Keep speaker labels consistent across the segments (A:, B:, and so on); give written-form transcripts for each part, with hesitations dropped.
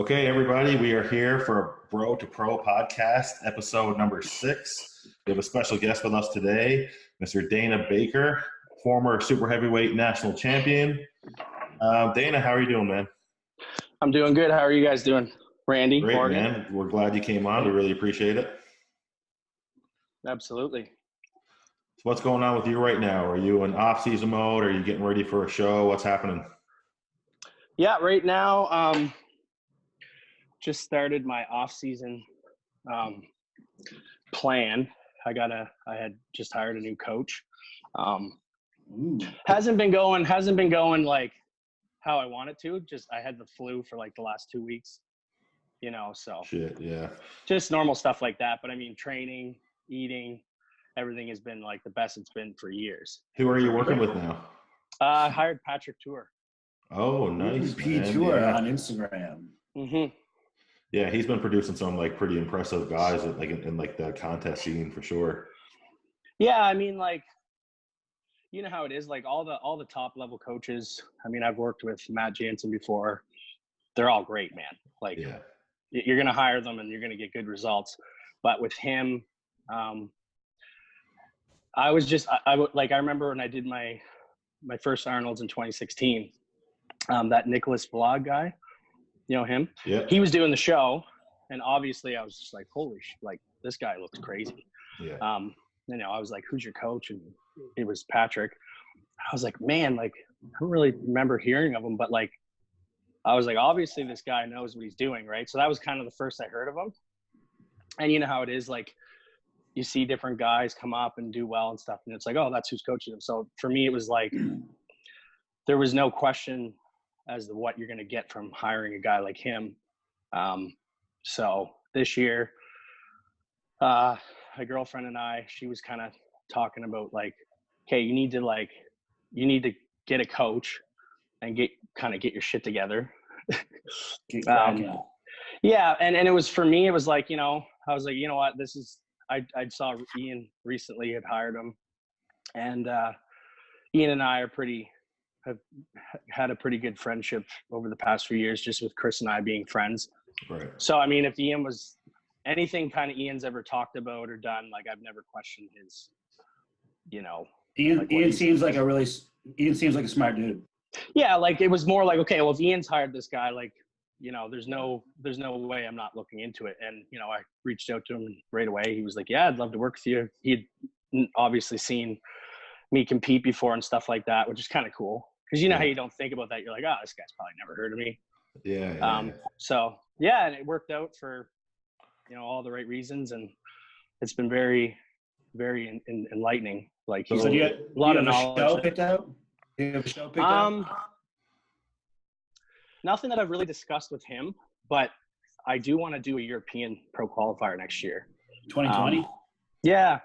A: Okay, everybody, we are here for BRO2PRO podcast, episode number 6. We have a special guest with us today, Mr. Dana Baker, former super heavyweight national champion. Dana, how are you doing, man?
B: I'm doing good. How are you guys doing? Randy,
A: Great,
B: Morgan?
A: man. We're glad you came on. We really appreciate it.
B: Absolutely.
A: So what's going on with you right now? Are you in off-season mode? Are you getting ready for a show? What's happening?
B: Yeah, right now, just started my off-season plan. I had just hired a new coach. Hasn't been going like how I want it to. Just I had the flu for like the last 2 weeks, so
A: Shit, yeah.
B: just normal stuff like that. But I mean, training, eating, everything has been like the best it's been for years.
A: Who are you working with now?
B: I hired Patrick Tour.
A: Oh, nice,
C: P
A: man.
C: Tour
A: Yeah.
C: on Instagram.
B: Mm-hmm.
A: Yeah, he's been producing some like pretty impressive guys in like the contest scene for sure.
B: Yeah, I mean, like, you know how it is. Like all the top level coaches. I mean, I've worked with Matt Jansen before. They're all great, man. Like,
A: Yeah.
B: You're gonna hire them and you're gonna get good results. But with him, I was just I remember when I did my first Arnold's in 2016. That Nicholas Vlog guy, you know him?
A: Yeah.
B: He was doing the show, and obviously I was just like, holy like this guy looks crazy.
A: Yeah.
B: I was like, who's your coach? And it was Patrick. I was like, man, like I don't really remember hearing of him, but like I was like, obviously this guy knows what he's doing, right? So that was kind of the first I heard of him. And you know how it is, like you see different guys come up and do well and stuff, and it's like, oh, that's who's coaching him. So for me, it was like there was no question as to what you're going to get from hiring a guy like him. So this year, my girlfriend and I, she was kind of talking about like, okay, you need to get a coach and get your shit together. Yeah. And it was, for me, it was like, I was like, you know what, I saw Ian recently had hired him, and Ian and I have had a pretty good friendship over the past few years, just with Chris and I being friends.
A: Right.
B: So, I mean, if Ian was anything kind of Ian's ever talked about or done, like I've never questioned his,
C: Ian seems like a smart dude.
B: Yeah. Like it was more like, okay, well, if Ian's hired this guy, like, there's no way I'm not looking into it. And, I reached out to him right away. He was like, yeah, I'd love to work with you. He'd obviously seen me compete before and stuff like that, which is kind of cool. Cause how you don't think about that. You're like, oh, this guy's probably never heard of me.
A: Yeah.
B: So yeah, and it worked out for, all the right reasons. And it's been very, very enlightening. Like,
C: So do you have,
B: a lot of knowledge.
C: Show picked out? Do you have a show picked out?
B: Nothing that I've really discussed with him, but I do want to do a European pro qualifier next year.
C: 2020?
B: Yeah.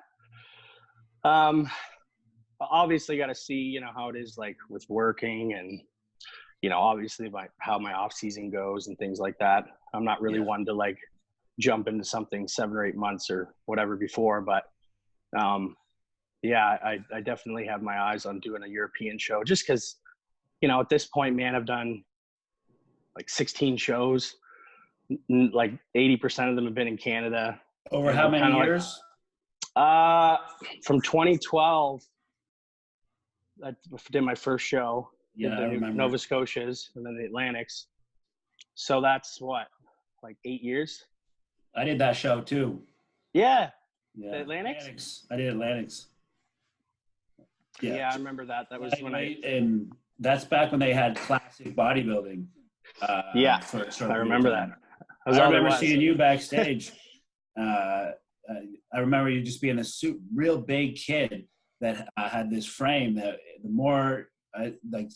B: Obviously got to see, how it is like with working and, obviously how my off season goes and things like that. I'm not really one to like jump into something 7 or 8 months or whatever before, but I definitely have my eyes on doing a European show just because, at this point, man, I've done like 16 shows, like 80% of them have been in Canada.
C: Over how many years?
B: From 2012, I did my first show.
C: Yeah, I remember.
B: Nova Scotia's and then the Atlantics. So that's what, like 8 years?
C: I did that show too.
B: Yeah.
C: The
B: Atlantics?
C: I did Atlantics.
B: Yeah, I remember that. That was
C: and that's back when they had classic bodybuilding.
B: I remember that.
C: I remember seeing you backstage. I remember you just being a real big kid that had this frame that the more so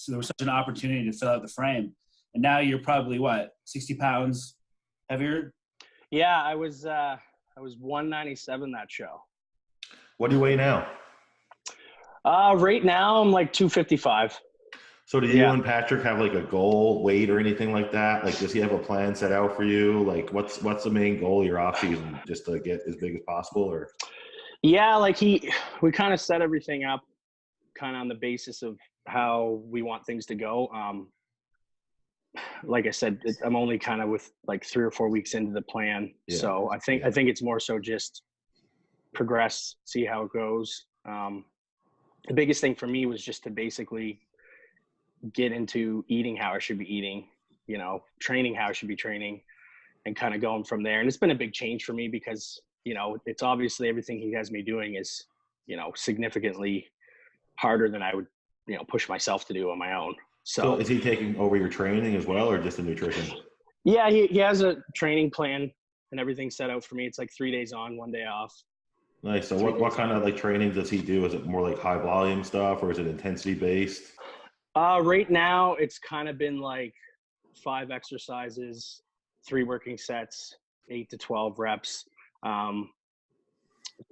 C: there was such an opportunity to fill out the frame, and now you're probably 60 pounds heavier.
B: Yeah, I was 197 that show.
A: What do you weigh now?
B: Right now I'm like 255.
A: So do you and Patrick have like a goal weight or anything like that? Like, does he have a plan set out for you? Like, what's the main goal of your off season? Just to get as big as possible, or?
B: Yeah, like we kind of set everything up kind of on the basis of how we want things to go. like I said, I'm only kind of with like 3 or 4 weeks into the plan.
A: Yeah.
B: So I think it's more so just progress, see how it goes. The biggest thing for me was just to basically get into eating how I should be eating, you know, training how I should be training, and kind of going from there. And it's been a big change for me because, you know, it's obviously everything he has me doing is, you know, significantly harder than I would, you know, push myself to do on my own.
A: So is he taking over your training as well, or just the nutrition?
B: Yeah, he has a training plan and everything set out for me. It's like 3 days on, 1 day off.
A: Nice. So what kind of like training does he do? Is it more like high volume stuff, or is it intensity based?
B: Right now it's kind of been like 5 exercises, 3 working sets, 8 to 12 reps.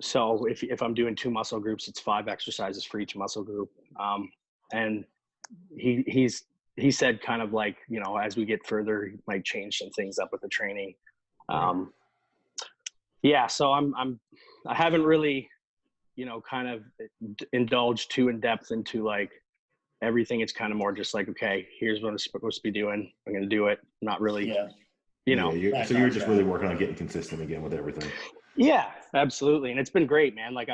B: So if I'm doing 2 muscle groups, it's 5 exercises for each muscle group. And he said kind of like, you know, as we get further, he might change some things up with the training. Yeah, so I haven't really, you know, kind of indulged too in depth into like everything. It's kind of more just like, okay, here's what I'm supposed to be doing. I'm going to do it. Not really, you know.
A: Yeah, so you're just really working on getting consistent again with everything.
B: Yeah, absolutely. And it's been great, man. Like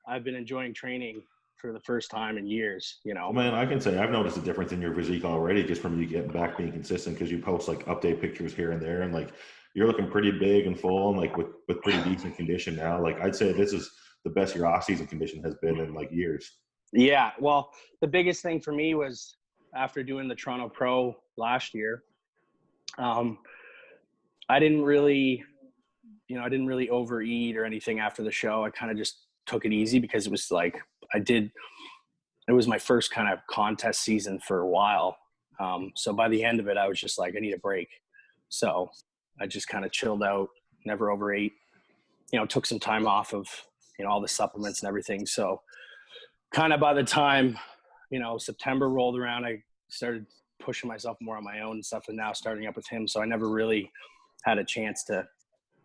B: I've been enjoying training for the first time in years, you know.
A: Well, man, I can say I've noticed a difference in your physique already just from you getting back being consistent, because you post like update pictures here and there, and like you're looking pretty big and full and like with pretty decent condition now. Like I'd say this is the best your off-season condition has been in like years.
B: Yeah, well, the biggest thing for me was after doing the Toronto Pro last year, I didn't really overeat or anything after the show. I kind of just took it easy because it was like it was my first kind of contest season for a while. So by the end of it, I was just like, I need a break. So I just kind of chilled out, never overate, you know, took some time off of, you know, all the supplements and everything. So kind of by the time, you know, September rolled around, I started pushing myself more on my own and stuff, and now starting up with him. So I never really had a chance to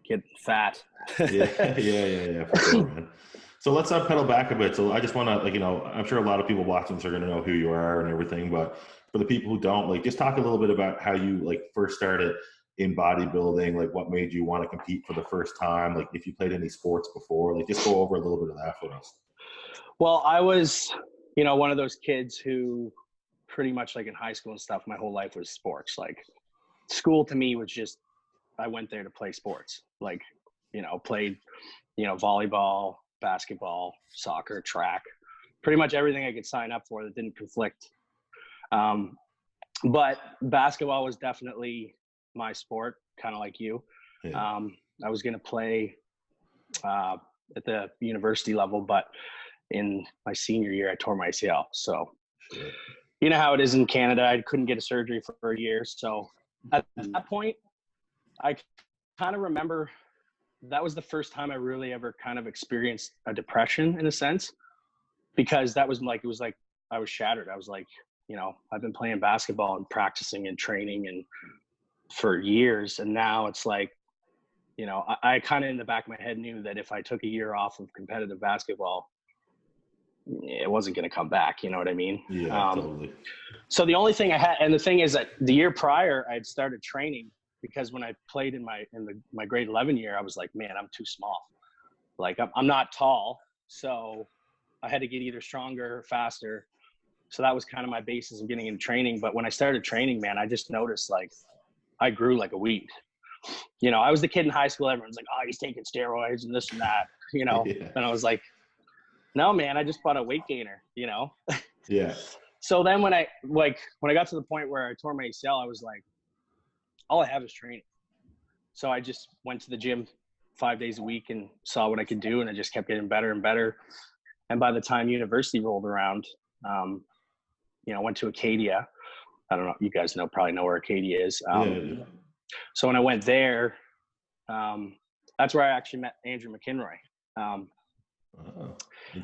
B: get fat.
A: yeah, for sure, man. So let's pedal back a bit. So I just want to, like, you know, I'm sure a lot of people watching this are going to know who you are and everything, but for the people who don't, like, just talk a little bit about how you like first started in bodybuilding, like what made you want to compete for the first time, like if you played any sports before, like just go over a little bit of that for us.
B: Well, I was, you know, one of those kids who pretty much like in high school and stuff, my whole life was sports. Like school to me was just, I went there to play sports, like, you know, played, you know, volleyball, basketball, soccer, track, pretty much everything I could sign up for that didn't conflict. But basketball was definitely my sport, kind of like you. Yeah. I was going to play at the university level, but in my senior year, I tore my ACL. So, you know how it is in Canada. I couldn't get a surgery for a year. So at that point, I kind of remember that was the first time I really ever kind of experienced a depression in a sense, because that was like, it was like I was shattered. I was like, you know, I've been playing basketball and practicing and training and for years. And now it's like, you know, I kind of in the back of my head knew that if I took a year off of competitive basketball, it wasn't going to come back. You know what I mean?
A: Yeah, totally.
B: So the only thing I had, and the thing is that the year prior I had started training, because when I played in my grade 11 year, I was like, man, I'm too small. Like I'm not tall. So I had to get either stronger or faster. So that was kind of my basis of getting into training. But when I started training, man, I just noticed like I grew like a weed. You know, I was the kid in high school. Everyone's like, oh, he's taking steroids and this and that, you know? Yeah. And I was like, no, man, I just bought a weight gainer, you know?
A: Yeah.
B: So then when I got to the point where I tore my ACL, I was like, all I have is training. So I just went to the gym 5 days a week and saw what I could do. And I just kept getting better and better. And by the time university rolled around, you know, went to Acadia. I don't know. You guys probably know where Acadia is. So when I went there, that's where I actually met Andrew McKinroy.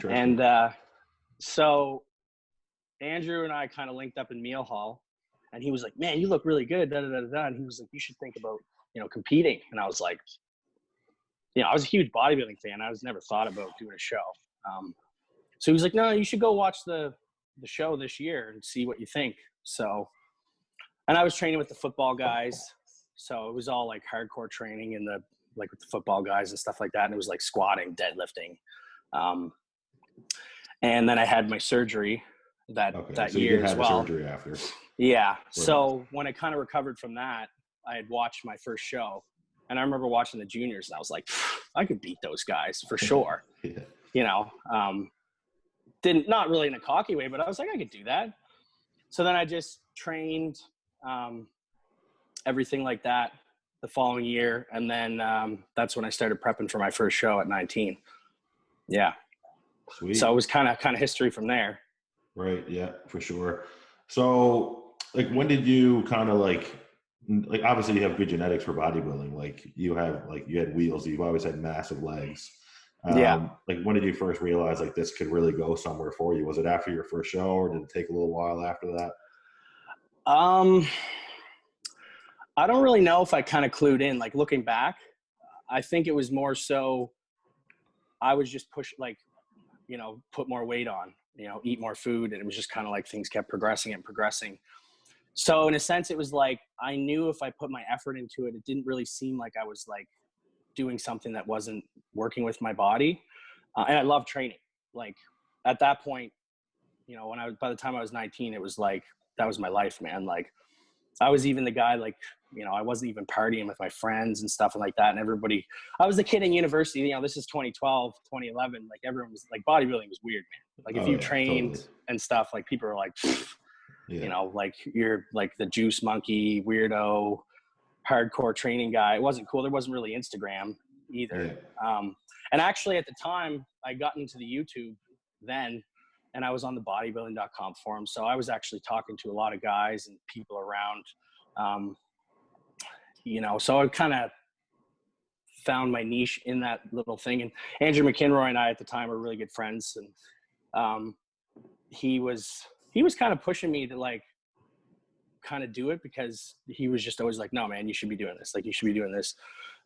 B: And so Andrew and I kind of linked up in Meal Hall, and he was like, man, you look really good. Da, da, da, da. And he was like, you should think about, you know, competing. And I was like, you know, I was a huge bodybuilding fan. I was never thought about doing a show. So he was like, no, you should go watch the show this year and see what you think. So And I was training with the football guys. So it was all like hardcore training with the football guys and stuff like that. And it was like squatting, deadlifting. And then I had my surgery that
A: so
B: year
A: you did
B: as
A: have
B: well.
A: the surgery after.
B: Yeah.
A: Right.
B: So when I kind of recovered from that, I had watched my first show, and I remember watching the juniors, and I was like, I could beat those guys for sure.
A: Yeah.
B: You know, not really in a cocky way, but I was like, I could do that. So then I just trained, everything like that the following year. And then that's when I started prepping for my first show at 19. Yeah.
A: Sweet.
B: So it was kind of history from there.
A: Right. Yeah, for sure. So like, when did you kind of like obviously you have good genetics for bodybuilding. Like you had wheels, you've always had massive legs.
B: Yeah.
A: Like when did you first realize like this could really go somewhere for you? Was it after your first show, or did it take a little while after that?
B: I don't really know if I kind of clued in. Like looking back, I think it was more so I was just put more weight on, eat more food. And it was just kind of like things kept progressing and progressing. So in a sense, it was like, I knew if I put my effort into it, it didn't really seem like I was like doing something that wasn't working with my body. And I love training. Like at that point, by the time I was 19, it was like, that was my life, man. Like I was even the guy, like, I wasn't even partying with my friends and stuff like that. And everybody, I was the kid in university, this is 2012, 2011. Like everyone was like, bodybuilding was weird, man. Like if you trained totally. And stuff, like people were like, like you're like the juice monkey, weirdo, hardcore training guy. It wasn't cool. There wasn't really Instagram either. Yeah. And actually at the time I got into the YouTube then, and I was on the bodybuilding.com forum. So I was actually talking to a lot of guys and people around, so I kind of found my niche in that little thing. And Andrew McKinroy and I at the time were really good friends. And he was kind of pushing me to like kind of do it, because he was just always like, no, man, you should be doing this. Like you should be doing this.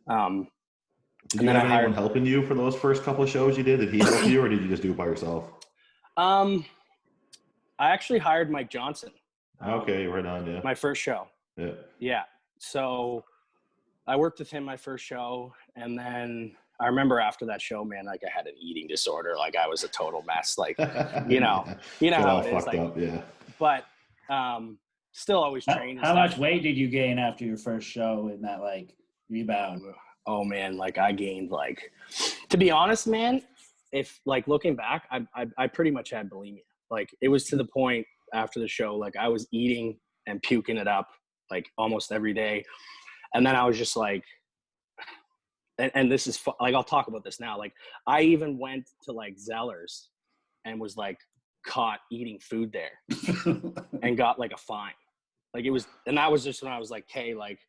A: Did you have anyone helping you for those first couple of shows you did? Did he help you, or did you just do it by yourself?
B: I actually hired Mike Johnson.
A: Okay, right on, yeah.
B: My first show.
A: Yeah.
B: Yeah. So I worked with him my first show, and then I remember after that show, man, like I had an eating disorder. Like I was a total mess. Like, how it is. Like,
A: up, yeah.
B: But still always trained.
C: How much weight did you gain after your first show in that like rebound?
B: Oh man, like I gained to be honest, man, if like looking back, I pretty much had bulimia. Like it was to the point after the show, like I was eating and puking it up like almost every day. And then I was just like, and this is like, I'll talk about this now. Like I even went to like Zeller's and was like caught eating food there and got like a fine. Like it was, and that was just when I was like, hey, like,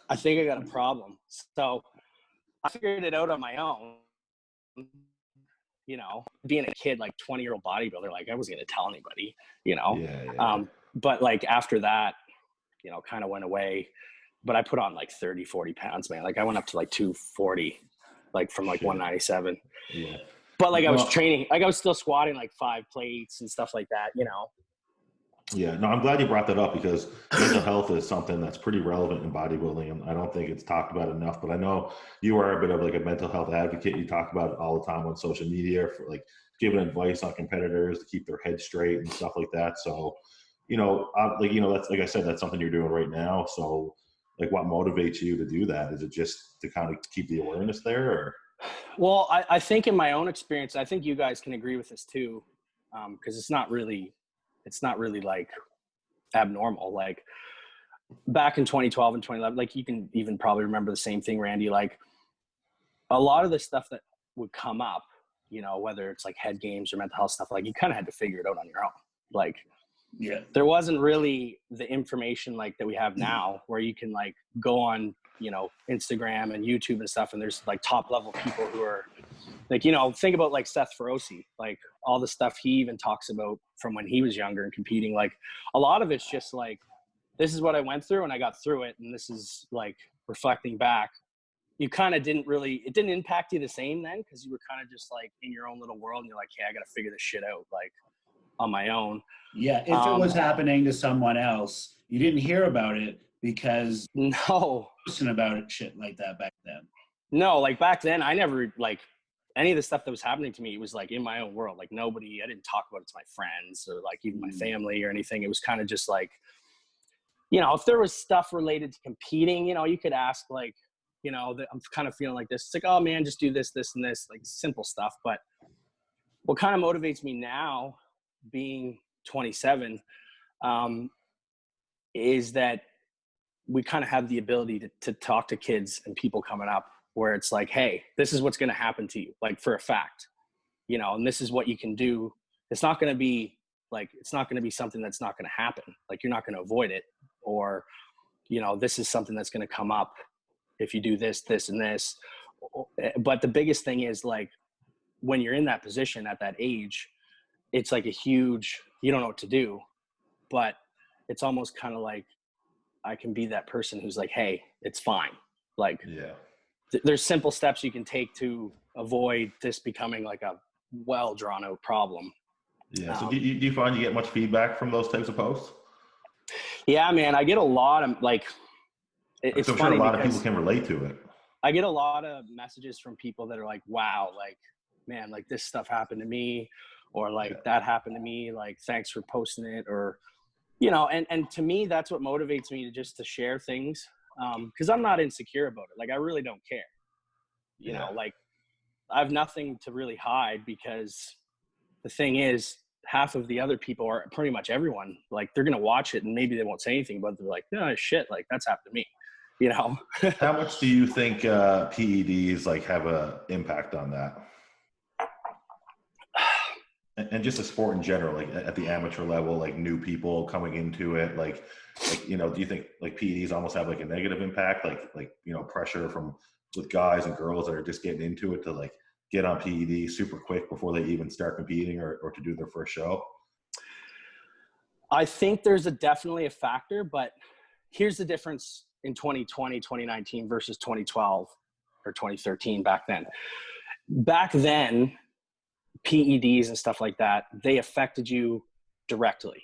B: I think I got a problem. So I figured it out on my own, being a kid, like 20-year-old bodybuilder, like I wasn't going to tell anybody,
A: Yeah.
B: But like after that, kind of went away, but I put on like 30, 40 pounds, man. Like I went up to like 240, like from like 197.
A: Yeah.
B: But like I was training, like I was still squatting like 5 plates and stuff like that,
A: Yeah, no, I'm glad you brought that up, because mental health is something that's pretty relevant in bodybuilding, and I don't think it's talked about enough. But I know you are a bit of like a mental health advocate. You talk about it all the time on social media for like giving advice on competitors to keep their head straight and stuff like that. So, that's like I said, that's something you're doing right now. So, like, what motivates you to do that? Is it just to kind of keep the awareness there, or?
B: Well, I think in my own experience, I think you guys can agree with this too, because it's not really like abnormal. Like back in 2012 and 2011, like you can even probably remember the same thing, Randy, like a lot of the stuff that would come up, whether it's like head games or mental health stuff, like you kind of had to figure it out on your own. Like,
C: yeah,
B: there wasn't really the information like that we have now, where you can like go on, Instagram and YouTube and stuff. And there's like top level people who are like, think about like Seth Feroce, like all the stuff he even talks about from when he was younger and competing. Like a lot of it's just like, this is what I went through and I got through it. And this is like reflecting back. You kind of it didn't impact you the same then, because you were kind of just like in your own little world and you're like, hey, I got to figure this shit out like on my own.
C: Yeah. If it was happening to someone else, you didn't hear about it because
B: no,
C: posting about it, shit like that back then.
B: No, like back then, I never like any of the stuff that was happening to me. It was like in my own world. Like I didn't talk about it to my friends or like even my family or anything. It was kind of just like, you know, if there was stuff related to competing, you know, you could ask like, you know, I'm kind of feeling like this. It's like, oh man, just do this, this, and this, like simple stuff. But what kind of motivates me now, being 27, is that we kind of have the ability to talk to kids and people coming up where it's like, hey, this is what's going to happen to you, like for a fact, you know, and this is what you can do. It's not going to be something that's not going to happen. Like you're not going to avoid it, or, you know, this is something that's going to come up if you do this, this, and this. But the biggest thing is like, when you're in that position at that age, it's like you don't know what to do, but it's almost kind of like, I can be that person who's like, hey, it's fine. Like, there's simple steps you can take to avoid this becoming like a well drawn out problem.
A: Yeah. So do you find you get much feedback from those types of posts?
B: Yeah, man, I get a lot of like, it's
A: I'm
B: funny
A: sure a lot of people can relate to it.
B: I get a lot of messages from people that are like, wow, like, man, like this stuff happened to me, or like that happened to me. Like, thanks for posting it. Or, you know, and to me, that's what motivates me to share things. Cause I'm not insecure about it. Like, I really don't care, you know, like I have nothing to really hide, because the thing is, half of the other people, are pretty much everyone, like they're going to watch it and maybe they won't say anything, but they're like, oh shit, like that's happened to me, you know?
A: How much do you think PEDs like have a impact on that? And just the sport in general, like at the amateur level, like new people coming into it, like, you know, do you think like PEDs almost have like a negative impact, like, you know, pressure with guys and girls that are just getting into it to like get on PEDs super quick before they even start competing or to do their first show?
B: I think there's definitely a factor, but here's the difference in 2020, 2019 versus 2012 or 2013 back then. Back then, PEDs and stuff like that, they affected you directly.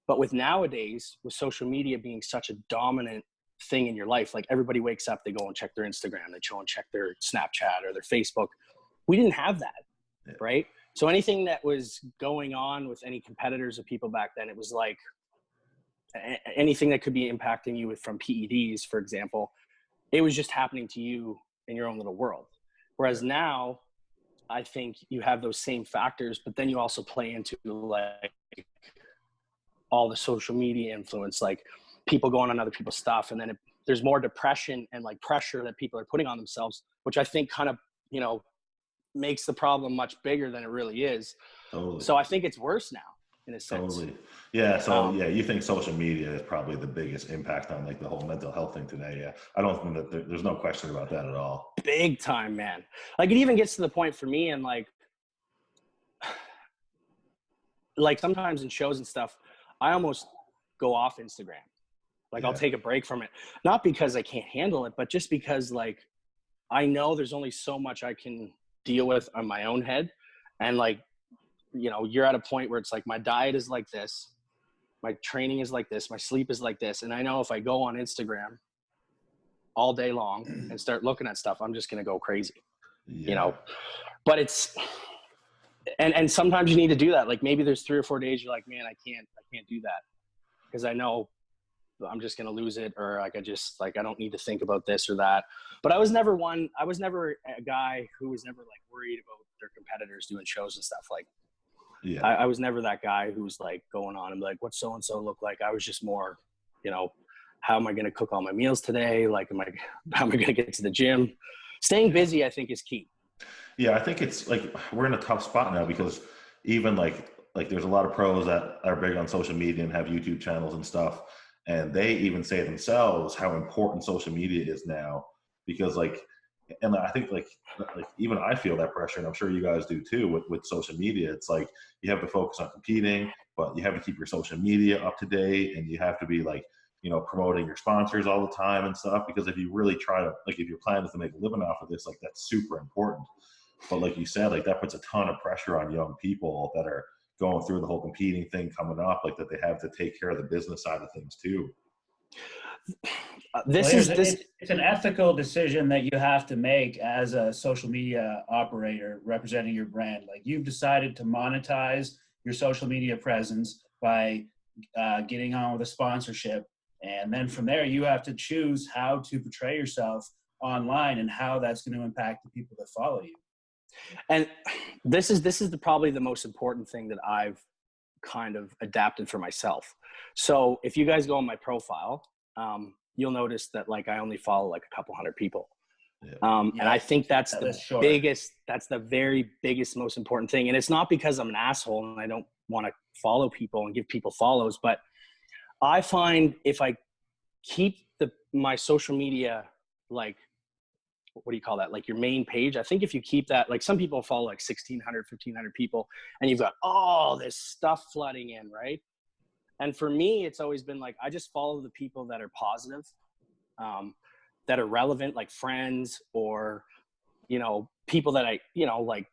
B: But with nowadays, with social media being such a dominant thing in your life, like everybody wakes up, they go and check their Instagram, they go and check their Snapchat or their Facebook. We didn't have that, right? So anything that was going on with any competitors or people back then, it was like anything that could be impacting you from PEDs, for example, it was just happening to you in your own little world. Whereas now, I think you have those same factors, but then you also play into like all the social media influence, like people going on other people's stuff. And then there's more depression and like pressure that people are putting on themselves, which I think kind of, you know, makes the problem much bigger than it really is.
A: Totally.
B: So I think it's worse now in a sense.
A: Totally. Yeah. So you think social media is probably the biggest impact on like the whole mental health thing today. Yeah. I don't think that there's no question about that at all.
B: Big time, man. Like it even gets to the point for me, and like sometimes in shows and stuff, I almost go off Instagram. Like I'll take a break from it, not because I can't handle it, but just because like I know there's only so much I can deal with on my own head. And like, you know, you're at a point where it's like my diet is like this, my training is like this, my sleep is like this, and I know if I go on Instagram all day long and start looking at stuff, I'm just going to go crazy, you know. But it's and sometimes you need to do that. Like maybe there's 3 or 4 days you're like, man, I can't do that, because I know I'm just going to lose it, or like I don't need to think about this or that. But I was never a guy who was never like worried about their competitors doing shows and stuff. Like I was never that guy who was like going on and like, what's so-and-so look like? I was just more, you know, how am I going to cook all my meals today? Like, how am I going to get to the gym? Staying busy, I think, is key.
A: Yeah, I think it's like we're in a tough spot now, because even like there's a lot of pros that are big on social media and have YouTube channels and stuff. And they even say themselves how important social media is now, because like, and I think like even I feel that pressure, and I'm sure you guys do too with social media. It's like you have to focus on competing, but you have to keep your social media up to date, and you have to be like, you know, promoting your sponsors all the time and stuff. Because if you really try to, like, if your plan is to make a living off of this, like that's super important. But like you said, like that puts a ton of pressure on young people that are going through the whole competing thing coming up, like that they have to take care of the business side of things too.
C: It's an ethical decision that you have to make as a social media operator representing your brand. Like, you've decided to monetize your social media presence by getting on with a sponsorship. And then from there, you have to choose how to portray yourself online and how that's going to impact the people that follow you.
B: And this is probably the most important thing that I've kind of adapted for myself. So if you guys go on my profile, you'll notice that like I only follow like a couple hundred people.
A: Yeah.
B: And I think that's the very biggest, most important thing. And it's not because I'm an asshole and I don't want to follow people and give people follows, but I find if I keep my social media, like, what do you call that? Like your main page. I think if you keep that, like some people follow like 1,600, 1,500 people and you've got all this stuff flooding in, right? And for me, it's always been like, I just follow the people that are positive, that are relevant, like friends or, you know, people that I, you know, like,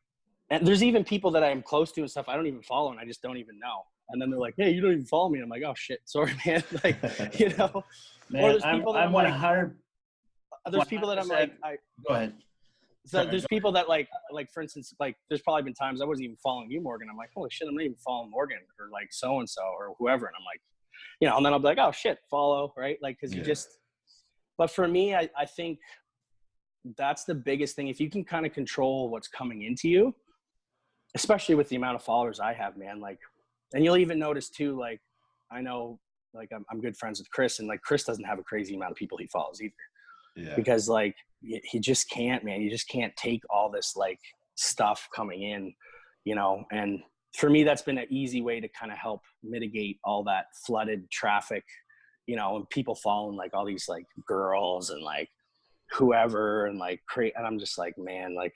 B: and there's even people that I am close to and stuff I don't even follow and I just don't even know. And then they're like, hey, you don't even follow me. And I'm like, oh shit, sorry, man. Like, you know,
C: man,
B: or there's people that I'm like,
C: 100.
B: There's people that I'm like,
C: go ahead.
B: So there's people that like for instance, like there's probably been times I wasn't even following you, Morgan. I'm like, holy shit, I'm not even following Morgan or like so-and-so or whoever. And I'm like, you know, and then I'll be like, oh shit, follow, right? Like, cause you just, but for me, I think that's the biggest thing. If you can kind of control what's coming into you, especially with the amount of followers I have, man, like, and you'll even notice too, like, I know, like I'm good friends with Chris and like Chris doesn't have a crazy amount of people he follows either.
A: Yeah.
B: Because like he just can't, man. You just can't take all this like stuff coming in, you know. And for me, that's been an easy way to kind of help mitigate all that flooded traffic, you know, and people following like all these like girls and like whoever and like and I'm just like, man, like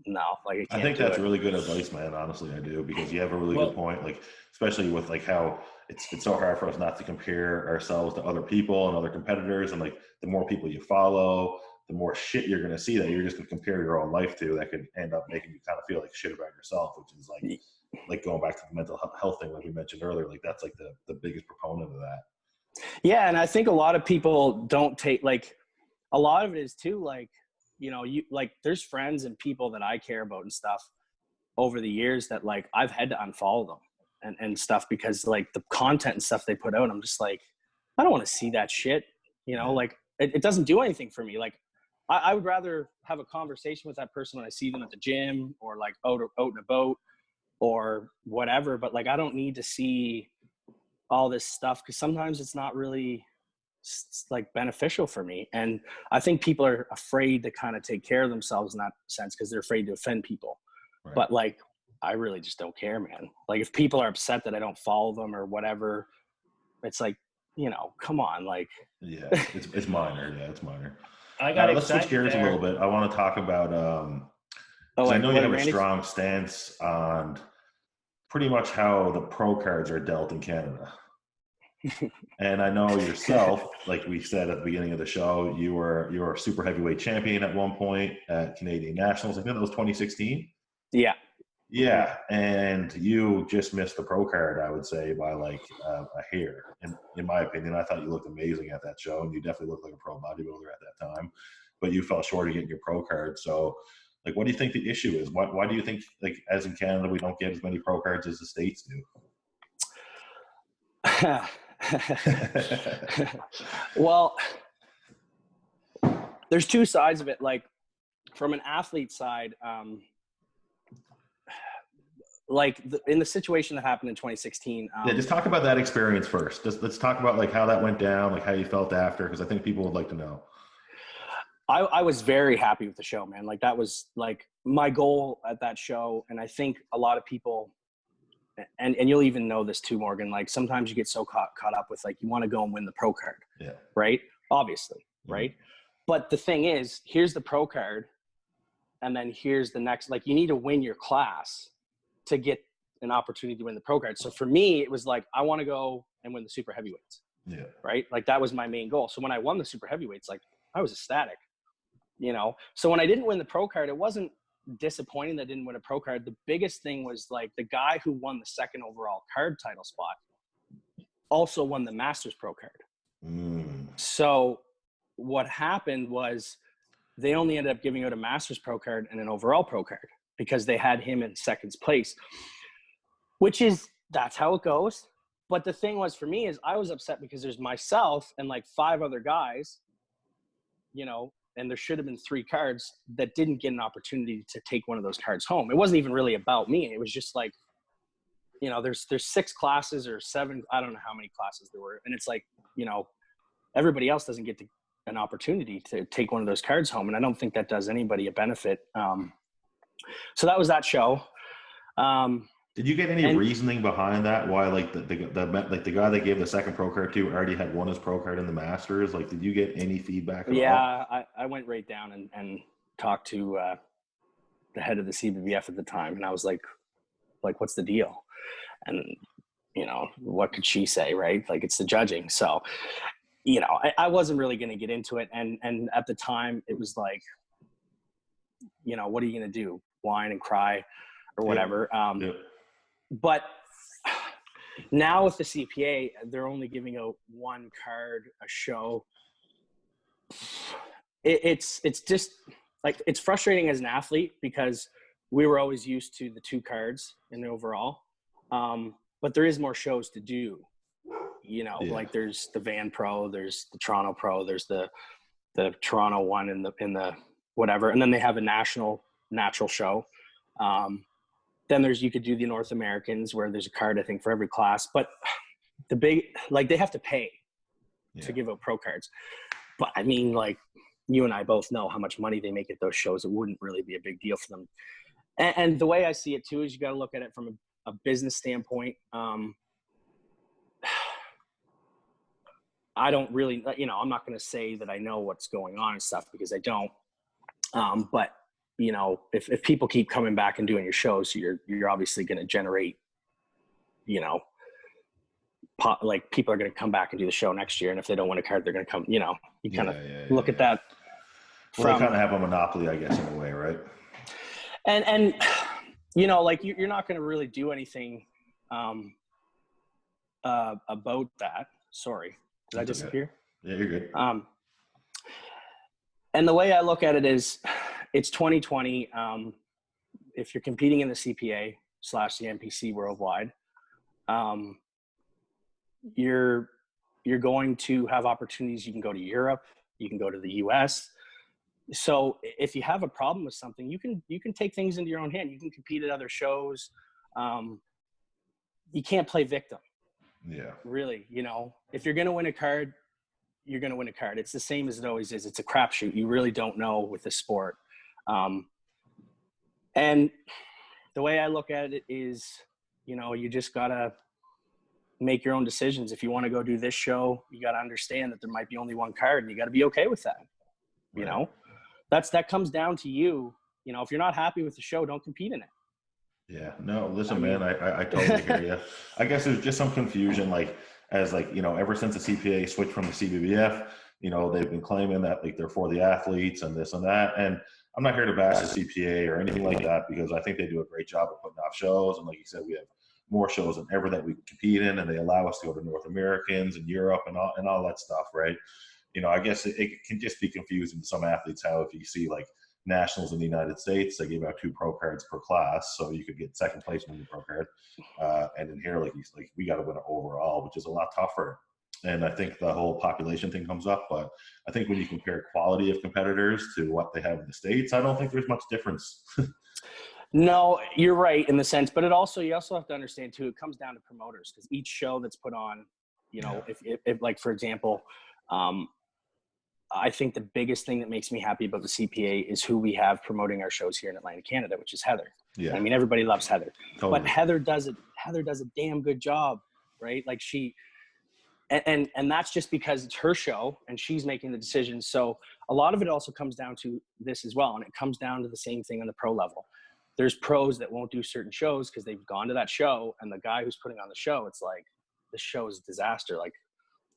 B: no, like
A: I think that's really good advice, man. Honestly, I do, because you have a really good point. Like, especially with like how it's so hard for us not to compare ourselves to other people and other competitors. And like, the more people you follow, the more shit you're going to see that you're just going to compare your own life to, that could end up making you kind of feel like shit about yourself, which is like going back to the mental health thing, like we mentioned earlier, like that's like the biggest proponent of that.
B: Yeah. And I think a lot of people don't take, like, a lot of it is too, like, you know, you like, there's friends and people that I care about and stuff over the years that like I've had to unfollow them and stuff because like the content and stuff they put out, I'm just like, I don't want to see that shit, you know, like it doesn't do anything for me. Like I would rather have a conversation with that person when I see them at the gym or like out in a boat or whatever. But like, I don't need to see all this stuff because sometimes it's not really like beneficial for me. And I think people are afraid to kind of take care of themselves in that sense because they're afraid to offend people. Right. But like, I really just don't care, man. Like if people are upset that I don't follow them or whatever, it's like, you know, come on, like.
A: Yeah, it's minor. Yeah, it's minor.
C: Let's
A: switch gears a little bit. I want to talk about, I know you have a strong stance on pretty much how the pro cards are dealt in Canada. And I know yourself, like we said at the beginning of the show, you were a super heavyweight champion at one point at Canadian Nationals. I think that was 2016.
B: Yeah.
A: Yeah, and you just missed the pro card, I would say, by like a hair. In my opinion, I thought you looked amazing at that show, and you definitely looked like a pro bodybuilder at that time. But you fell short of getting your pro card. So, like, what do you think the issue is? Why do you think, like, as in Canada, we don't get as many pro cards as the States do?
B: Well, there's two sides of it. Like, from an athlete side, like in the situation that happened in 2016.
A: Yeah, just talk about that experience first. Let's talk about like how that went down, like how you felt after, because I think people would like to know.
B: I was very happy with the show, man. Like that was like my goal at that show. And I think a lot of people, and you'll even know this too, Morgan, like sometimes you get so caught up with like, you want to go and win the pro card.
A: Yeah.
B: Right. Obviously. Mm-hmm. Right. But the thing is, here's the pro card. And then here's the next, like you need to win your class to get an opportunity to win the pro card. So for me, it was like, I want to go and win the super heavyweights.
A: Yeah.
B: Right. Like that was my main goal. So when I won the super heavyweights, like I was ecstatic, you know? So when I didn't win the pro card, it wasn't disappointing that I didn't win a pro card. The biggest thing was like the guy who won the second overall card title spot also won the Masters pro card. So what happened was they only ended up giving out a Masters pro card and an overall pro card because they had him in second place, that's how it goes. But the thing was for me is I was upset because there's myself and like 5 other guys, you know, and there should have been 3 cards that didn't get an opportunity to take one of those cards home. It wasn't even really about me. It was just like, you know, there's 6 classes or 7, I don't know how many classes there were. And it's like, you know, everybody else doesn't get an opportunity to take one of those cards home. And I don't think that does anybody a benefit. So that was that show.
A: Did you get any reasoning behind that? Why, like the guy that gave the second pro card to already had won his pro card in the Masters? Like, did you get any feedback at all?
B: I went right down and talked to the head of the CBBF at the time, and I was like, what's the deal? And you know, what could she say, right? Like, it's the judging. So, you know, I wasn't really going to get into it, and at the time, it was like, you know, what are you going to do? Whine and cry or whatever. But now with the CPA, they're only giving out 1 card a show. It's just like, it's frustrating as an athlete because we were always used to the 2 cards in the overall. But there is more shows to do, you know, like there's the Van Pro, there's the Toronto Pro, there's the Toronto one in the whatever. And then they have a natural show. Then you could do the North Americans where there's a card, I think, for every class. But the big, like, they have to pay to give out pro cards. But I mean, like, you and I both know how much money they make at those shows. It wouldn't really be a big deal for them. And the way I see it too is you got to look at it from a business standpoint. I don't really, you know, I'm not going to say that I know what's going on and stuff because I don't. But you know, if people keep coming back and doing your shows, you're obviously going to generate, you know, like people are going to come back and do the show next year. And if they don't win a card, they're going to come, you know, you kind of look at that.
A: Well, they kind of have a monopoly, I guess, in a way, right?
B: And you know, like you're not going to really do anything about that. Sorry. Did I disappear?
A: Yeah, you're good.
B: And the way I look at it is, it's 2020. If you're competing in the CPA / the NPC worldwide, you're going to have opportunities. You can go to Europe, you can go to the US. So if you have a problem with something, you can take things into your own hand. You can compete at other shows. You can't play victim.
A: Yeah. Really,
B: you know, if you're going to win a card, you're going to win a card. It's the same as it always is. It's a crapshoot. You really don't know with the sport. And the way I look at it is, you know, you just got to make your own decisions. If you want to go do this show, you got to understand that there might be only 1 card and you got to be okay with that. You know, that comes down to you. You know, if you're not happy with the show, don't compete in it.
A: Yeah, no, listen, man, I totally hear you. I guess there's just some confusion, like, you know, ever since the CPA switched from the CBBF, you know, they've been claiming that, like, they're for the athletes and this and that. And I'm not here to bash the CPA or anything like that, because I think they do a great job of putting off shows. And like you said, we have more shows than ever that we compete in, and they allow us to go to North Americans and Europe and all that stuff, right? You know, I guess it can just be confusing to some athletes how, if you see like nationals in the United States, they give out 2 pro cards per class, so you could get second place in the pro card. And in here, like we got to win an overall, which is a lot tougher. And I think the whole population thing comes up, but I think when you compare quality of competitors to what they have in the States, I don't think there's much difference.
B: No, you're right in the sense, but you also have to understand too, it comes down to promoters, because each show that's put on, you know, if like, for example, I think the biggest thing that makes me happy about the CPA is who we have promoting our shows here in Atlantic, Canada, which is Heather. Yeah. I mean, everybody loves Heather, totally. But Heather does a damn good job, right? Like and that's just because it's her show and she's making the decisions. So a lot of it also comes down to this as well. And it comes down to the same thing on the pro level. There's pros that won't do certain shows because they've gone to that show, and the guy who's putting on the show, it's like, the show is a disaster. Like,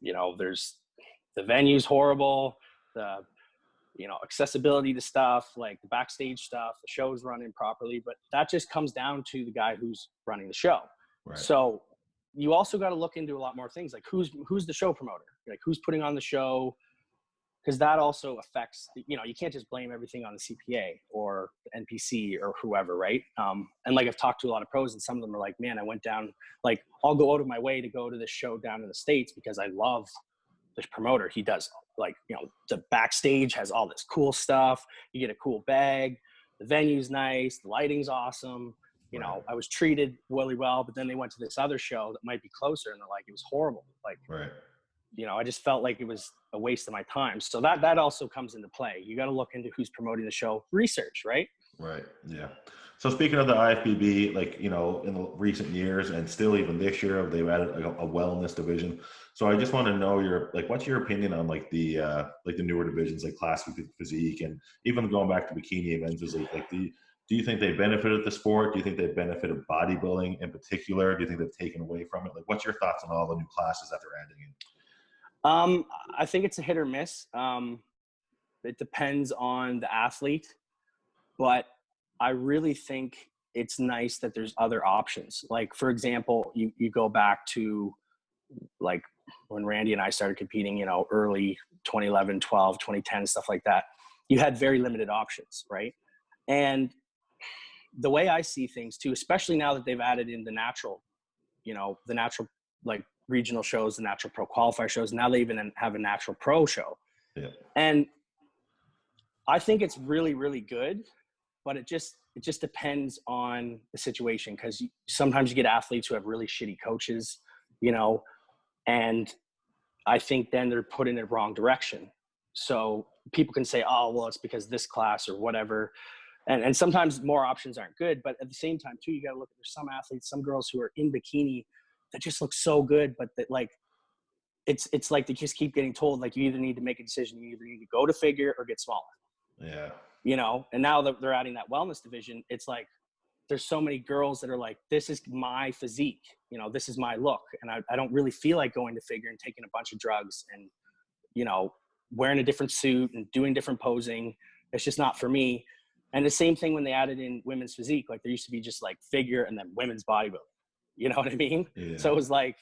B: you know, the venue's horrible. accessibility to stuff, like the backstage stuff, the show's running properly, but that just comes down to the guy who's running the show.
A: Right.
B: So you also got to look into a lot more things, like who's the show promoter, like who's putting on the show, because that also affects, you can't just blame everything on the CPA or the NPC or whoever, right? And like I've talked to a lot of pros, and some of them are like, man, I went down, like I'll go out of my way to go to this show down in the States because I love this promoter. He does like, the backstage has all this cool stuff. You get a cool bag. The venue's nice. The lighting's awesome.
A: Right.
B: I was treated really well, but then they went to this other show that might be closer and they're like, it was horrible. Like,
A: Right.
B: I just felt like it was a waste of my time. So that also comes into play. You got to look into who's promoting the show, research, right?
A: Right. Yeah. So speaking of the IFBB, like, in the recent years and still even this year, they've added a wellness division. So I just want to know what's your opinion on like the newer divisions, like classic physique, and even going back to bikini and men's physique, like do you think they benefited the sport? Do you think they benefited bodybuilding in particular? Do you think they've taken away from it? Like, what's your thoughts on all the new classes that they're adding in?
B: I think it's a hit or miss. It depends on the athlete, but I really think it's nice that there's other options. Like, for example, you go back to like when Randy and I started competing, early 2011, 12, 2010, stuff like that. You had very limited options, right? And the way I see things too, especially now that they've added in the natural like regional shows, the natural pro qualifier shows. Now they even have a natural pro show.
A: Yeah.
B: And I think it's really, really good, but it just depends on the situation. Cause sometimes you get athletes who have really shitty coaches, and I think then they're put in the wrong direction. So people can say, oh, well, it's because this class or whatever. And sometimes more options aren't good, but at the same time too, you got to look at, there's some athletes, some girls who are in bikini that just look so good, but that like, it's like they just keep getting told, like, you either need to make a decision, you either need to go to figure or get smaller.
A: Yeah.
B: And now that they're adding that wellness division, it's like, there's so many girls that are like, this is my physique, this is my look. And I don't really feel like going to figure and taking a bunch of drugs and, wearing a different suit and doing different posing. It's just not for me. And the same thing when they added in women's physique, like there used to be just like figure and then women's bodybuilding. You know what I mean?
A: Yeah.
B: So it was like,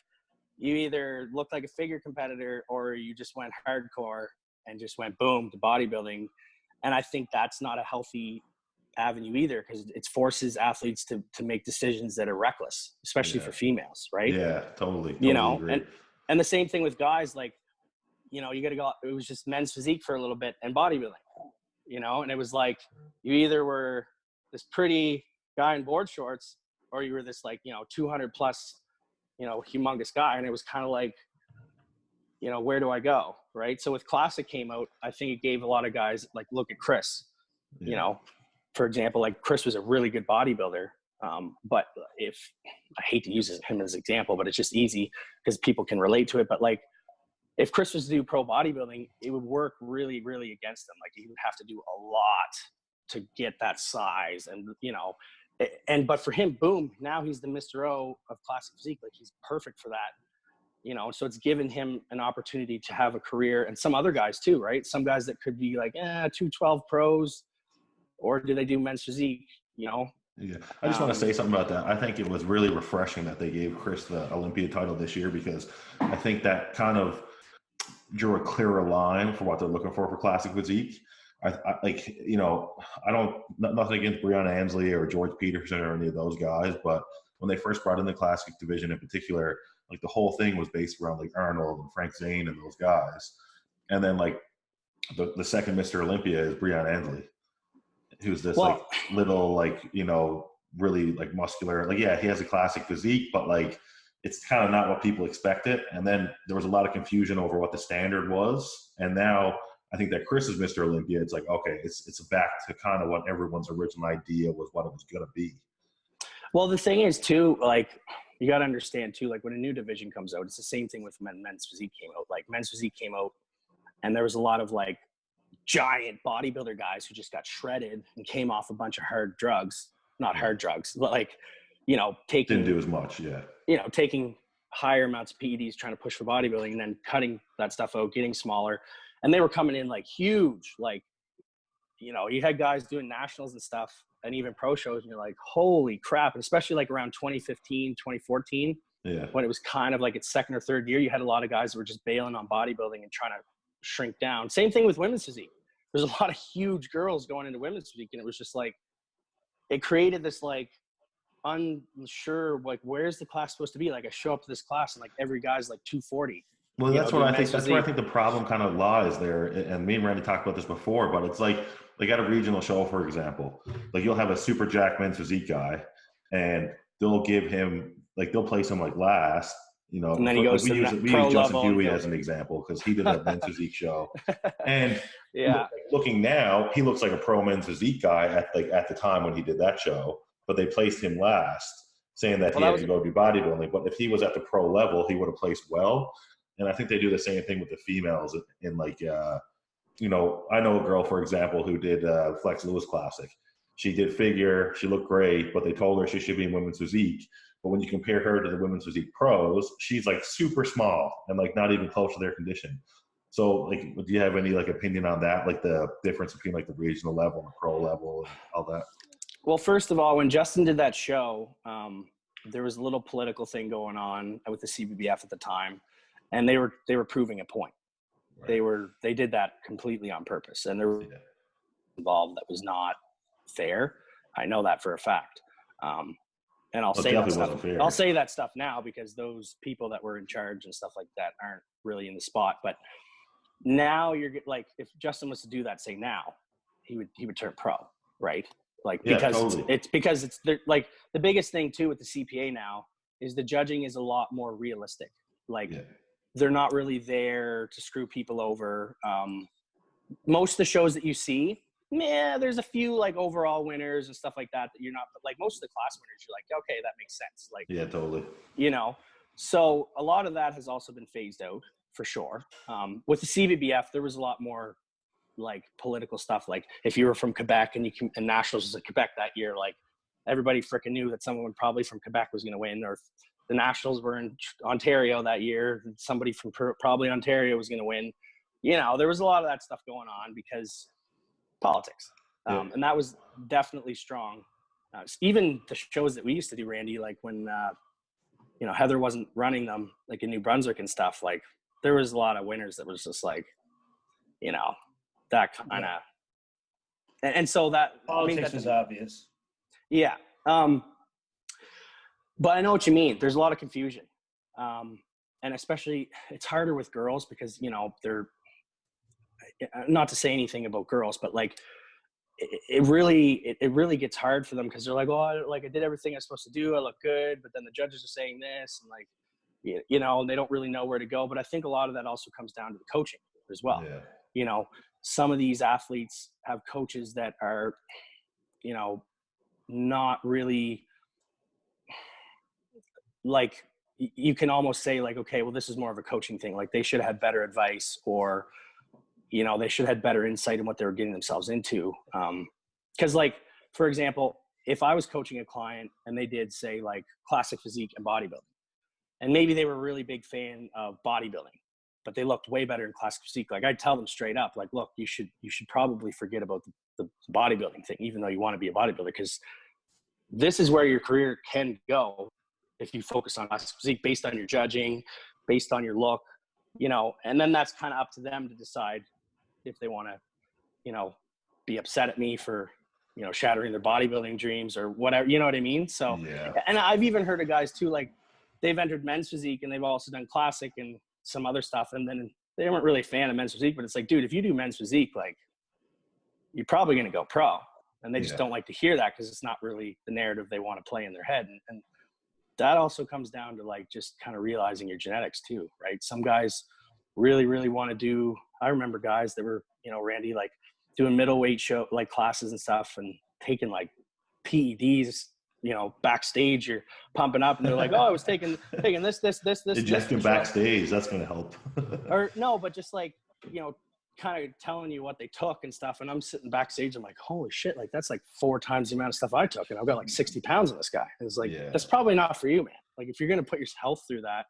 B: you either looked like a figure competitor or you just went hardcore and just went boom to bodybuilding. And I think that's not a healthy avenue either, because it forces athletes to make decisions that are reckless, especially for females, right?
A: Yeah, totally agree.
B: And the same thing with guys, like, you got to go, it was just men's physique for a little bit and bodybuilding, and it was like, you either were this pretty guy in board shorts or you were this like, 200 plus, humongous guy. And it was kind of like, where do I go? Right. So with Classic came out, I think it gave a lot of guys, like, look at Chris, for example, like Chris was a really good bodybuilder. But if I hate to use him as an example, but it's just easy because people can relate to it. But like, if Chris was to do pro bodybuilding, it would work really, really against him. Like, he would have to do a lot to get that size and, but for him, boom, now he's the Mr. O of classic physique. Like, he's perfect for that, so it's given him an opportunity to have a career, and some other guys too, right? Some guys that could be like, 212 pros, or do they do men's physique, Yeah.
A: I just want to say something about that. I think it was really refreshing that they gave Chris the Olympia title this year, because I think that kind of drew a clearer line for what they're looking for classic physique. I don't, nothing against Brianna Ansley or George Peterson or any of those guys, but when they first brought in the classic division in particular, like the whole thing was based around like Arnold and Frank Zane and those guys. And then like the second Mr. Olympia is Brianna Ansley, who's this like little, like, really like muscular, like, yeah, he has a classic physique, but like, it's kind of not what people expected. And then there was a lot of confusion over what the standard was. And now I think that Chris is Mr. Olympia. It's like, okay, it's back to kind of what everyone's original idea was, what it was going to be.
B: Well, the thing is too, like, you got to understand too, like when a new division comes out, it's the same thing with men's physique came out. Like, men's physique came out and there was a lot of like giant bodybuilder guys who just got shredded and came off a bunch of hard drugs, not hard drugs, but like, taking,
A: didn't do as much. Yeah.
B: Taking higher amounts of PEDs, trying to push for bodybuilding and then cutting that stuff out, getting smaller. And they were coming in like huge, like you know, you had guys doing nationals and stuff and even pro shows, and you're like, holy crap. And especially like around 2015, 2014, when it was kind of like its second or third year, you had a lot of guys that were just bailing on bodybuilding and trying to shrink down. Same thing with women's physique. There's a lot of huge girls going into women's physique, and it was just like, it created this like unsure, like, where's the class supposed to be? Like, I show up to this class and like every guy's like 240.
A: Well, that's what I think. That's where I think the problem kind of lies there. And me and Randy talked about this before, but it's like at a regional show, for example, like you'll have a super jack men's physique guy, and they'll give him like they'll place him like last, you know.
B: And then he goes
A: we use Justin Huey as an example because he did that men's physique show, and looking now, he looks like a pro men's physique guy at the time when he did that show, but they placed him last, saying that he had to go do bodybuilding. But if he was at the pro level, he would have placed well. And I think they do the same thing with the females in like, you know, I know a girl, for example, who did Flex Lewis Classic. She did figure, she looked great, but they told her she should be in women's physique. But when you compare her to the women's physique pros, she's like super small and like not even close to their condition. So like, do you have any like opinion on that? Like the difference between like the regional level and the pro level and all that?
B: Well, first of all, when Justin did that show, there was a little political thing going on with the CBBF at the time. And they were proving a point. Right. They did that completely on purpose, and there were involved that was not fair. I know that for a fact. And I'll say that stuff. I'll say that stuff now because those people that were in charge and stuff like that aren't really in the spot. But now you're like, if Justin was to do that, say now, he would turn pro, right? Like because it's like the biggest thing too with the CPA now is the judging is a lot more realistic. Like. Yeah. They're not really there to screw people over. Most of the shows that you see, there's a few like overall winners and stuff like that you're not, but like most of the class winners, you're like, okay, that makes sense. Like,
A: yeah, totally.
B: You know, so a lot of that has also been phased out for sure. With the CBBF, there was a lot more like political stuff. Like if you were from Quebec and Nationals was in Quebec that year, like everybody freaking knew that someone probably from Quebec was going to win, or the Nationals were in Ontario that year, somebody from probably Ontario was going to win. You know, there was a lot of that stuff going on because politics. And that was definitely strong. Even the shows that we used to do, Randy, like when, you know, Heather wasn't running them, like in New Brunswick and stuff, like there was a lot of winners that was just like, you know, that kind of, and so that
C: politics is obvious.
B: Yeah. But I know what you mean. There's a lot of confusion. And especially it's harder with girls because, you know, they're not to say anything about girls, but like it really gets hard for them because they're like, oh, like I did everything I was supposed to do. I look good. But then the judges are saying this and like, you know, and they don't really know where to go. But I think a lot of that also comes down to the coaching as well. Yeah. You know, some of these athletes have coaches that are, you know, not really like you can almost say like, okay, well, this is more of a coaching thing. Like they should have had better advice or, you know, they should have had better insight in what they were getting themselves into. Cause like, for example, if I was coaching a client and they did say like classic physique and bodybuilding, and maybe they were a really big fan of bodybuilding, but they looked way better in classic physique. Like I'd tell them straight up, like, look, you should probably forget about the bodybuilding thing, even though you want to be a bodybuilder, because this is where your career can go if you focus on classic physique based on your judging, based on your look, you know, and then that's kind of up to them to decide if they want to, you know, be upset at me for, you know, shattering their bodybuilding dreams or whatever, you know what I mean? So, yeah. And I've even heard of guys too, like they've entered men's physique and they've also done classic and some other stuff. And then they weren't really a fan of men's physique, but it's like, dude, if you do men's physique, like you're probably going to go pro. And they just don't like to hear that because it's not really the narrative they want to play in their head. And that also comes down to like just kind of realizing your genetics too, right? Some guys really, really want to do, I remember guys that were, you know, Randy, like doing middleweight show, like classes and stuff and taking like PEDs, you know, backstage, you're pumping up and they're like, oh, I was taking this.
A: Injecting backstage, that's going to help.
B: Or no, but just like, you know, kind of telling you what they took and stuff. And I'm sitting backstage. I'm like, holy shit. Like that's like 4 times the amount of stuff I took. And I've got like 60 pounds on this guy. And it's like, that's probably not for you, man. Like if you're going to put your health through that,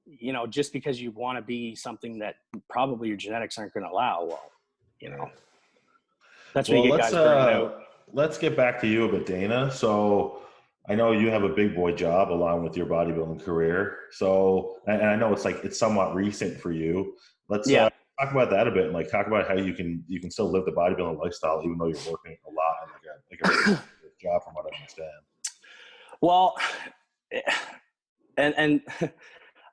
B: you know, just because you want to be something that probably your genetics aren't going to allow, well, you know. That's when you get guys burning out.
A: Let's get back to you a bit, Dana. So I know you have a big boy job along with your bodybuilding career. So, and I know it's somewhat recent for you. Let's talk about that a bit, and like talk about how you can still live the bodybuilding lifestyle even though you're working a lot and like a job, from what I understand.
B: Well, and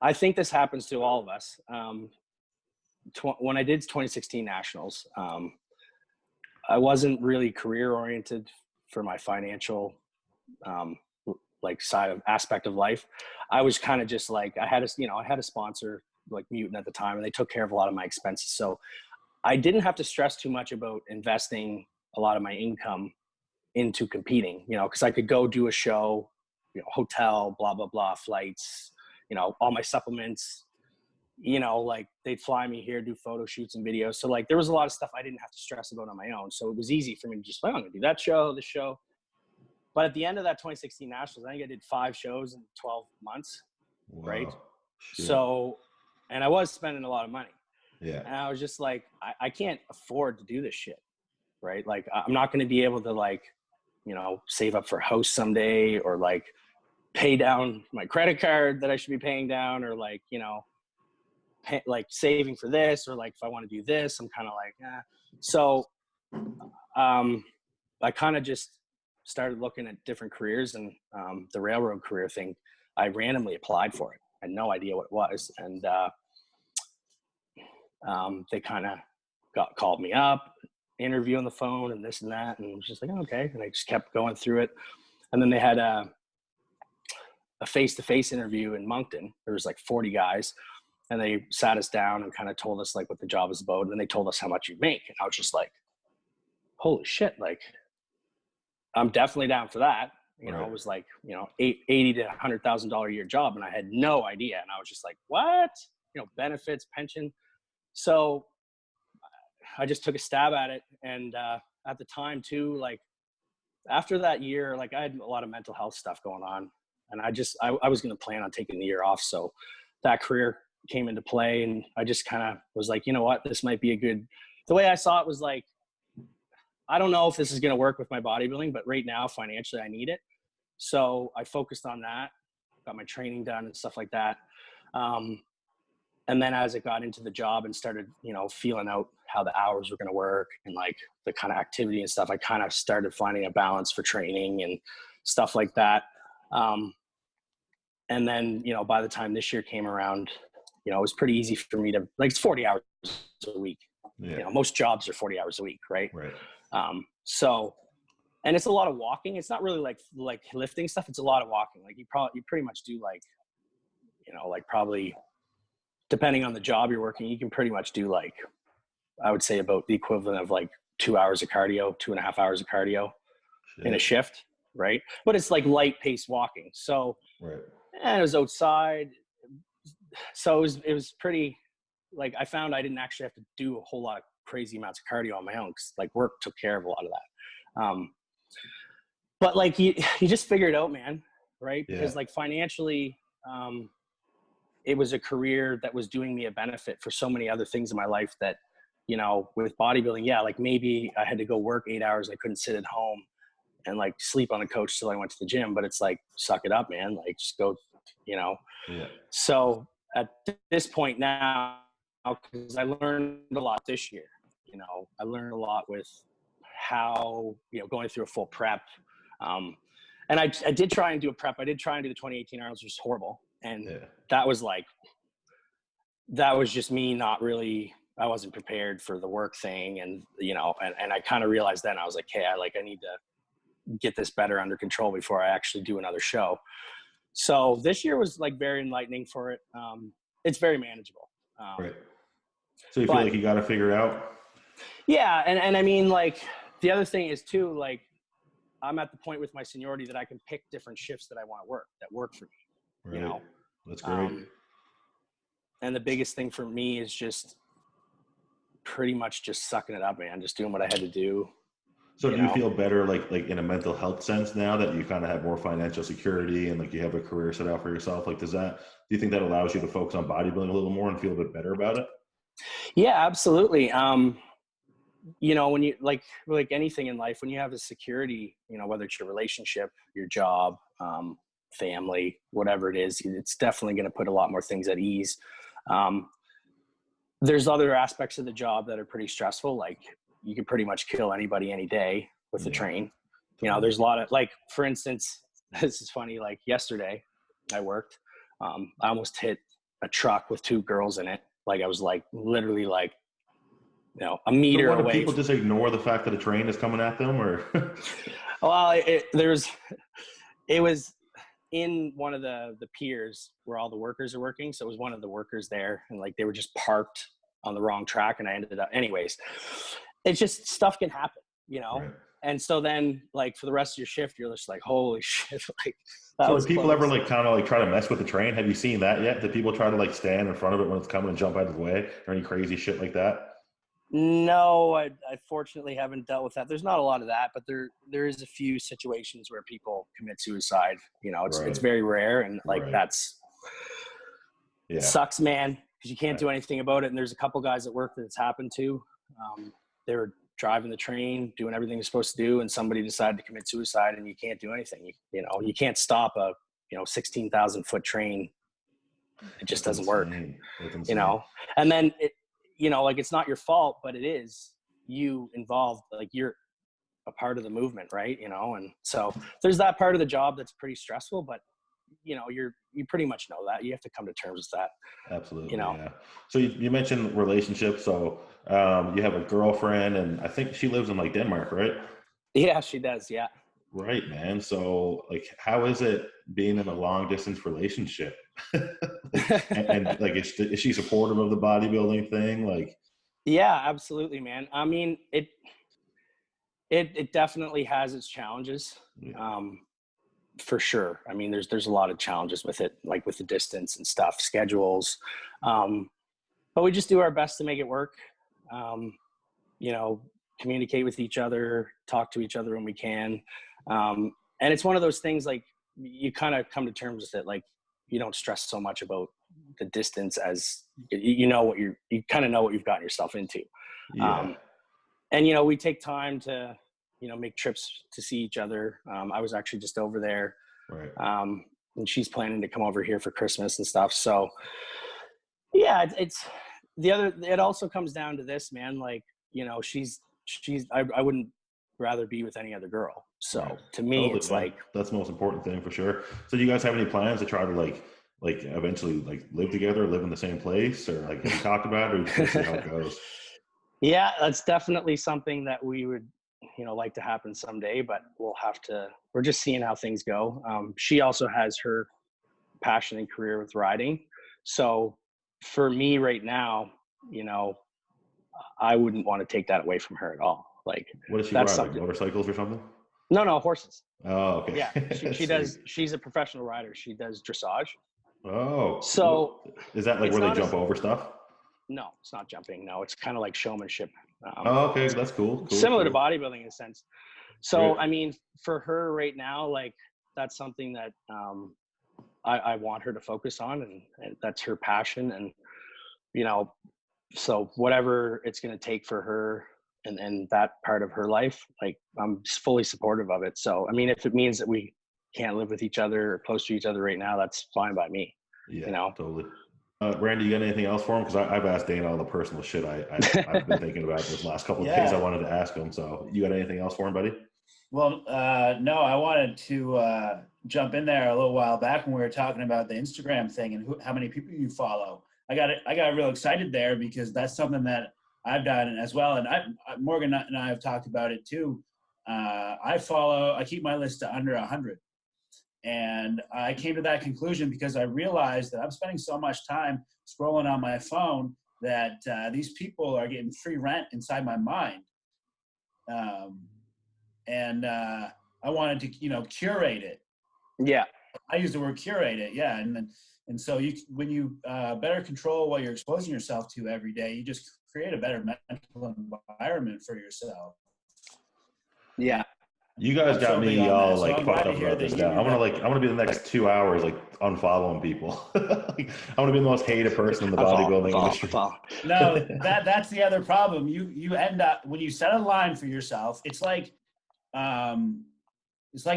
B: I think this happens to all of us. When I did 2016 nationals, I wasn't really career oriented for my financial like aspect of life. I was kind of just like, I had a sponsor like Mutant at the time, and they took care of a lot of my expenses. So I didn't have to stress too much about investing a lot of my income into competing, because I could go do a show, hotel, blah, blah, blah, flights, all my supplements, like they'd fly me here, do photo shoots and videos. So like there was a lot of stuff I didn't have to stress about on my own. So it was easy for me to just, I'm going to do that show, this show. But at the end of that 2016 Nationals, I think I did 5 shows in 12 months. Wow. Right. Shit. So, and I was spending a lot of money.
A: Yeah.
B: And I was just like, I can't afford to do this shit. Right. Like I'm not going to be able to like, save up for a house someday, or like pay down my credit card that I should be paying down, or like, like saving for this, or like if I want to do this, I'm kind of like, So I kind of just started looking at different careers, and the railroad career thing, I randomly applied for it. I had no idea what it was. And they kind of called me up, interview on the phone and this and that. And I was just like, okay. And I just kept going through it. And then they had a face-to-face interview in Moncton. There was like 40 guys, and they sat us down and kind of told us like what the job was about. And then they told us how much you'd make. And I was just like, holy shit. Like, I'm definitely down for that. Right. It was like, $80,000 to $100,000 a year job. And I had no idea. And I was just like, what? Benefits, pension. So I just took a stab at it. And at the time too, like after that year, like I had a lot of mental health stuff going on, and I was going to plan on taking the year off. So that career came into play, and I just kind of was like, you know what, this might be the way I saw it was like, I don't know if this is going to work with my bodybuilding, but right now financially I need it. So I focused on that, got my training done and stuff like that. And then as it got into the job and started, feeling out how the hours were going to work and like the kind of activity and stuff, I kind of started finding a balance for training and stuff like that. And then, by the time this year came around, it was pretty easy for me to, like, it's 40 hours a week. Yeah. Most jobs are 40 hours a week. Right. So, and it's a lot of walking. It's not really like lifting stuff. It's a lot of walking. Like you pretty much do like, like probably depending on the job you're working, you can pretty much do like, I would say about the equivalent of like 2 hours of cardio, 2.5 hours of cardio in a shift. Right. But it's like light paced walking. So, and it was outside. So it was pretty, like, I found I didn't actually have to do a whole lot of crazy amounts of cardio on my own, because like work took care of a lot of that. But like you just figure it out, man. Right. Because like financially, it was a career that was doing me a benefit for so many other things in my life that, with bodybuilding, like maybe I had to go work 8 hours. I couldn't sit at home and like sleep on the couch till I went to the gym, but it's like, suck it up, man. Like just go, So at this point now, because I learned a lot this year, I learned a lot with how, going through a full prep. And I did try and do a prep. I did try and do the 2018 Arnold's, which was horrible. And that was just me not really, I wasn't prepared for the work thing. And, and I kind of realized then I was like, hey, I need to get this better under control before I actually do another show. So this year was like very enlightening for it. It's very manageable.
A: Right. So you feel like you got to figure it out?
B: Yeah. And I mean, like the other thing is too, like I'm at the point with my seniority that I can pick different shifts that I want to work that work for me.
A: Right. That's great.
B: And the biggest thing for me is just pretty much just sucking it up, man. Just doing what I had to do.
A: So do you feel better, like in a mental health sense now that you kind of have more financial security and like you have a career set out for yourself? Like, do you think that allows you to focus on bodybuilding a little more and feel a bit better about it?
B: Yeah, absolutely. you know, when you like anything in life, when you have a security, you know, whether it's your relationship, your job, family, whatever it is, it's definitely going to put a lot more things at ease. There's other aspects of the job that are pretty stressful. Like you can pretty much kill anybody any day with the train. You know, there's a lot of, like, for instance, this is funny. Like yesterday I worked, I almost hit a truck with 2 girls in it. Like I was like literally like, you know, a meter
A: so what,
B: away.
A: Do people just ignore the fact that a train is coming at them, or?
B: Well, it was in one of the piers where all the workers are working. So it was one of the workers there, and like they were just parked on the wrong track, and I ended up, anyways, it's just stuff can happen, you know?
A: Right.
B: And so then like for the rest of your shift, you're just like, holy shit. Like that
A: So
B: was
A: do people
B: close.
A: ever like kind of like try to mess with the train? Have you seen that yet? Do people try to like stand in front of it when it's coming and jump out of the way, or any crazy shit like that?
B: No, I fortunately haven't dealt with that. There's not a lot of that, but there is a few situations where people commit suicide. You know, it's very rare, and like that's sucks, man, because you can't do anything about it. And there's a couple guys at work that it's happened to. They were driving the train, doing everything they're supposed to do, and somebody decided to commit suicide, and you can't do anything. You know, you can't stop a 16,000 foot train. It just doesn't work. You know, and then it. You know, like it's not your fault, but it is you involved, like you're a part of the movement, right? You know, and so there's that part of the job that's pretty stressful, but you know, you pretty much know that. You have to come to terms with that.
A: Absolutely.
B: You know?
A: Yeah. So you mentioned relationships. So you have a girlfriend, and I think she lives in like Denmark, right?
B: Yeah, she does. Yeah.
A: Right, man. So like, how is it being in a long distance relationship? and like, is she supportive of the bodybuilding thing? Like,
B: yeah, absolutely, man. I mean, it definitely has its challenges. For sure. I mean, there's a lot of challenges with it, like with the distance and stuff, schedules. But we just do our best to make it work. You know, communicate with each other, talk to each other when we can. And it's one of those things, like you kind of come to terms with it. Like you don't stress so much about the distance, as you know what you kind of know what you've gotten yourself into. And, you know, we take time to, you know, make trips to see each other. I was actually just over there.
A: right.
B: And she's planning to come over here for Christmas and stuff. So yeah, it also comes down to this, man. Like, you know, I wouldn't rather be with any other girl. So to me, totally, it's man. Like,
A: that's the most important thing for sure. So do you guys have any plans to try to like eventually like live together, live in the same place, or like have you talked about it, or just see how it goes?
B: Yeah, that's definitely something that we would, you know, like to happen someday, but we're just seeing how things go. She also has her passion and career with riding. So for me right now, you know, I wouldn't want to take that away from her at all. Like,
A: what is she riding? Like motorcycles or something?
B: No, horses.
A: Oh, okay.
B: Yeah. She does. She's a professional rider. She does dressage.
A: Oh,
B: so
A: is that like where they jump over stuff?
B: No, it's not jumping. No, it's kind of like showmanship.
A: Okay. That's cool.
B: Similar to bodybuilding in a sense. So, I mean, for her right now, like that's something that I want her to focus on, and that's her passion. And, you know, so whatever it's going to take for her and that part of her life, like I'm fully supportive of it. So, I mean, if it means that we can't live with each other or close to each other right now, that's fine by me.
A: Yeah,
B: you know?
A: Totally. Randy, you got anything else for him? Because I've asked Dana all the personal shit I've been thinking about this last couple of days. I wanted to ask him. So you got anything else for him, buddy?
C: Well, no, I wanted to jump in there a little while back when we were talking about the Instagram thing and how many people you follow. I got real excited there because that's something that I've done as well. And Morgan and I have talked about it too. I keep my list to under 100. And I came to that conclusion because I realized that I'm spending so much time scrolling on my phone that these people are getting free rent inside my mind. And I wanted to, you know, curate it.
B: Yeah.
C: I use the word curate it. Yeah. And so when you better control what you're exposing yourself to every day, you just create a better mental environment for yourself.
B: Yeah.
A: You guys
C: I'm
A: got
C: so big
A: me
C: on
A: all
C: that. So
A: like
C: I'm
A: fucked
C: glad to
A: up
C: hear
A: about
C: that
A: this
C: you
A: now.
C: do that.
A: I want to be the next 2 hours like unfollowing people. Like, I want to be the most hated person in the bodybuilding industry.
C: No, that's the other problem. You end up, when you set a line for yourself, it's like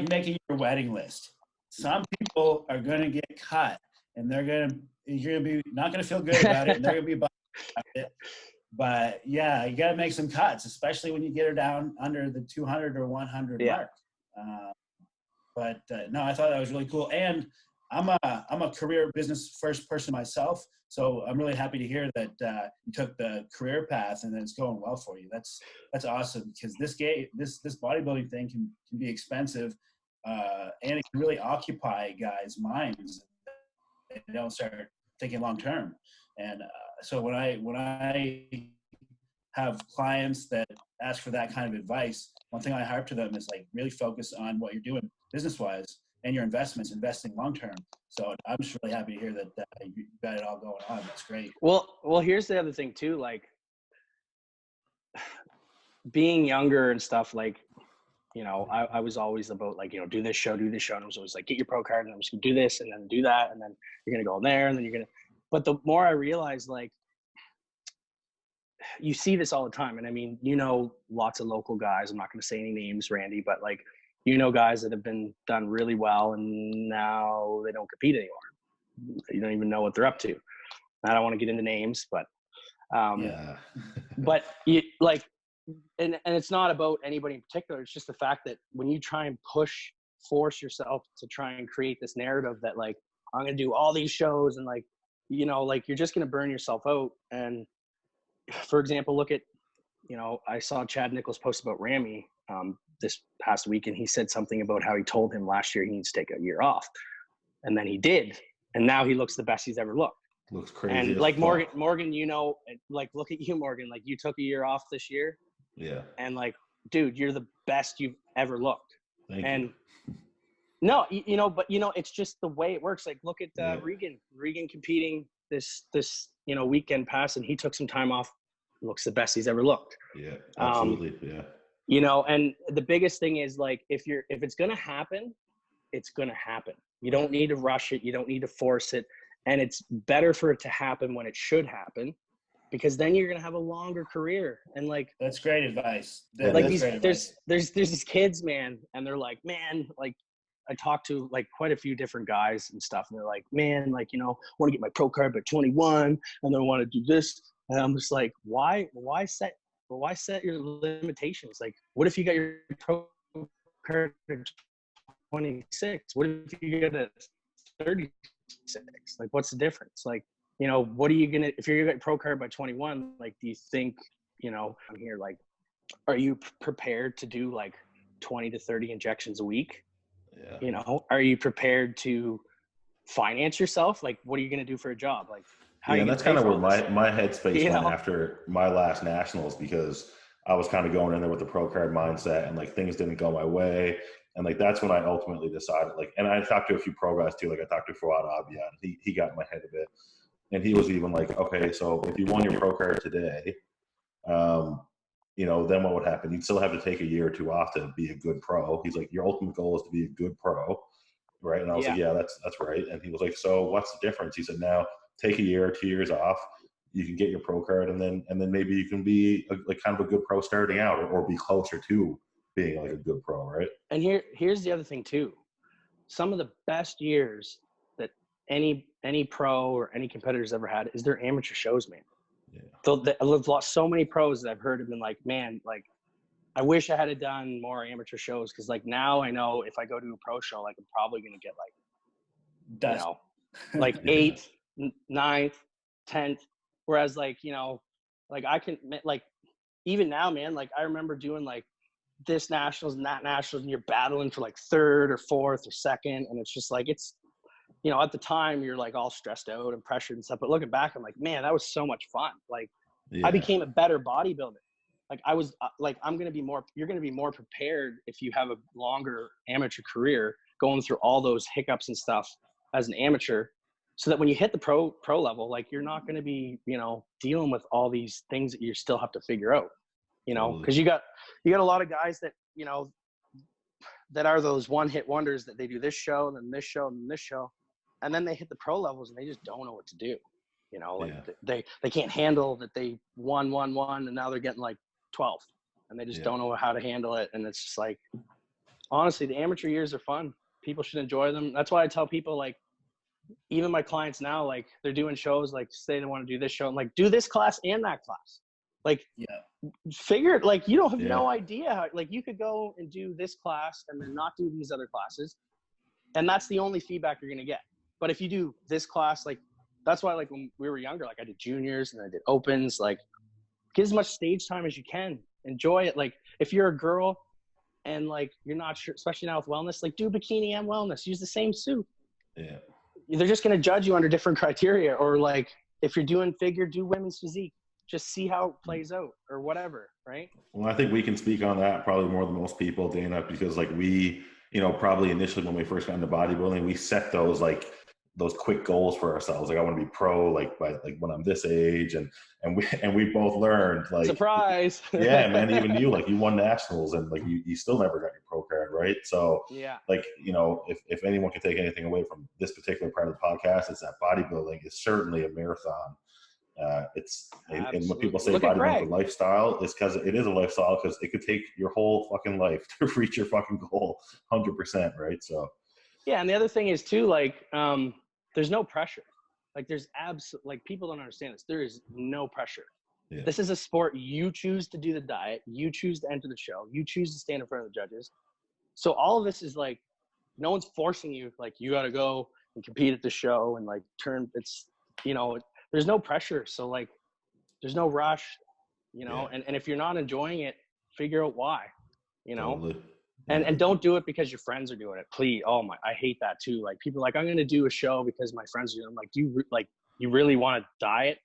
C: making your wedding list. Some people are going to get cut, and you're going to be not going to feel good about it, and they're going to be about it. But yeah, you got to make some cuts, especially when you get her down under the 200 or 100 mark. But no, I thought that was really cool. And I'm a career business first person myself, so I'm really happy to hear that you took the career path and that it's going well for you. That's awesome, because this bodybuilding thing can be expensive, and it can really occupy guys' minds. They don't start thinking long term. And so when I have clients that ask for that kind of advice, one thing I harp to them is like, really focus on what you're doing business-wise and your investments, investing long-term. So I'm just really happy to hear that you got it all going on. That's great.
B: Well, here's the other thing too, like being younger and stuff, like, you know, I was always about like, you know, do this show. And I was always like, get your pro card and I'm just gonna do this and then do that. And then you're going to go in there and then you're going to, but the more I realized, like, you see this all the time. And I mean, you know, lots of local guys, I'm not going to say any names, Randy, but like, you know, guys that have been done really well and now they don't compete anymore. You don't even know what they're up to. I don't want to get into names, but, but you like, and it's not about anybody in particular. It's just the fact that when you try and force yourself to try and create this narrative that like, I'm going to do all these shows and like, you know, like you're just going to burn yourself out. And for example, look at, you know, I saw Chad Nichols post about Ramy this past week, and he said something about how he told him last year he needs to take a year off. And then he did. And now he looks the best he's ever looked.
A: Looks crazy.
B: And like Morgan, you know, like look at you, Morgan, like you took a year off this year.
A: Yeah.
B: And like, dude, you're the best you've ever looked.
A: Thank
B: you. No, you know, but you know, it's just the way it works. Like look at Regan competing this, you know, weekend pass, and he took some time off. Looks the best he's ever looked.
A: Yeah, absolutely.
B: You know, and the biggest thing is like, if it's going to happen, it's going to happen. You don't need to rush it. You don't need to force it. And it's better for it to happen when it should happen, because then you're going to have a longer career. And like,
C: that's great advice.
B: Like there's these kids, man. And they're like, man, like I talked to like quite a few different guys and stuff. And they're like, man, like, you know, I want to get my pro card by 21 and then I want to do this. And I'm just like, why set your limitations? Like, what if you got your pro card at 26? What if you get a 36? Like, what's the difference? Like, you know, what are you gonna, if you're gonna get pro card by 21? Like, do you think, you know, I'm here, like, are you prepared to do like 20 to 30 injections a week?
A: Yeah.
B: You know, are you prepared to finance yourself? Like, what are you gonna do for a job? Like, how
A: and that's kind of where my headspace went after my last nationals, because I was kind of going in there with the pro card mindset and like things didn't go my way. And like, that's when I ultimately decided, like, and I talked to a few pro guys too. Like I talked to Fouad Abiad, he got in my head a bit, and he was even like, okay, so if you won your pro card today, you know, then what would happen? You'd still have to take a year or two off to be a good pro. He's like, your ultimate goal is to be a good pro. Right. And I was like, yeah, that's right. And he was like, so what's the difference? He said, now take a year or 2 years off. You can get your pro card, and then maybe you can be like kind of a good pro starting out, or be closer to being like a good pro. Right. And
B: here's the other thing too. Some of the best years that any pro or any competitor's ever had is their amateur shows, man.
A: Yeah.
B: So I've lost so many pros that I've heard have been like, man, like, I wish I had done more amateur shows, because like now I know if I go to a pro show, like I'm probably gonna get like, you know, like 8th, 9th, 10th. Whereas like, you know, like I can, like, even now, man, like I remember doing like this nationals and that nationals, and you're battling for like 3rd or 4th or 2nd, and it's just like, it's, you know, at the time you're like all stressed out and pressured and stuff, but looking back, I'm like, man, that was so much fun. Like I became a better bodybuilder. Like I was like, you're going to be more prepared if you have a longer amateur career, going through all those hiccups and stuff as an amateur, so that when you hit the pro level, like you're not going to be, you know, dealing with all these things that you still have to figure out, you know, because you got a lot of guys that, you know, that are those one-hit wonders that they do this show, then this show, and then this show, and then they hit the pro levels and they just don't know what to do. You know, like they can't handle that they won, and now they're getting like 12th, and they just don't know how to handle it. And it's just like, honestly, the amateur years are fun. People should enjoy them. That's why I tell people, like, even my clients now, like, they're doing shows, like, say they want to do this show, and like, do this class and that class. Like, figure it, like, you don't have no idea how, like, you could go and do this class and then not do these other classes, and that's the only feedback you're gonna get. But if you do this class, like, that's why, like, when we were younger, like, I did juniors and I did opens, like, get as much stage time as you can. Enjoy it. Like, if you're a girl and, like, you're not sure, especially now with wellness, like, do bikini and wellness. Use the same suit. Yeah. They're just going to judge you under different criteria. Or, like, if you're doing figure, do women's physique. Just see how it plays out or whatever, right?
A: Well, I think we can speak on that probably more than most people, Dana, because, like, we, you know, probably initially when we first got into bodybuilding, we set those, like, those quick goals for ourselves. Like, I want to be pro, like, by, like, when I'm this age, and we both learned, like,
B: surprise.
A: Yeah, man. Even you, like, you won nationals, and, like, you still never got your pro card, right? So, like, you know, if anyone can take anything away from this particular part of the podcast, it's that bodybuilding is certainly a marathon. And when people say bodybuilding is a lifestyle, it's because it is a lifestyle, because it could take your whole fucking life to reach your fucking goal 100%, right? So,
B: yeah. And the other thing is too, like, there's no pressure. Like, there's like, people don't understand this. There is no pressure. Yeah. This is a sport. You choose to do the diet. You choose to enter the show. You choose to stand in front of the judges. So all of this is, like, no one's forcing you. Like, you got to go and compete at the show and, like, it's, you know, there's no pressure. So, like, there's no rush, you know, and if you're not enjoying it, figure out why, you know. Totally. And don't do it because your friends are doing it. Please. Oh my, I hate that too. Like, people are like, I'm going to do a show because my friends are doing it. I'm like, you really want to diet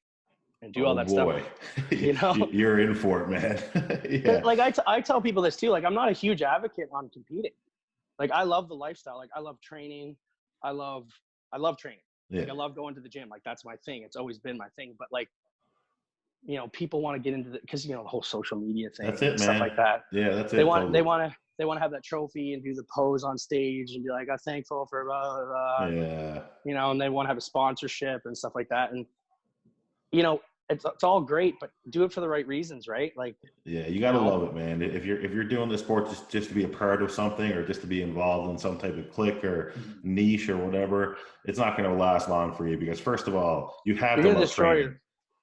B: and do all that stuff? You know,
A: you're in for it, man.
B: Like, I tell people this too. Like, I'm not a huge advocate on competing. Like, I love the lifestyle. Like, I love training. I love training. Yeah. Like, I love going to the gym. Like, that's my thing. It's always been my thing. But, like, you know, people want to get into because, you know, the whole social media thing,
A: that's it, man.
B: Stuff like that.
A: Yeah, that's it.
B: They want to have that trophy and do the pose on stage and be like, I'm thankful for blah, blah, blah. Yeah. You know, and they want to have a sponsorship and stuff like that. And, you know, it's all great, but do it for the right reasons, right? Like,
A: yeah, you gotta love it, man. If you're doing the sport just to be a part of something, or just to be involved in some type of clique or niche or whatever, it's not going to last long for you, because first of all, you have to love training.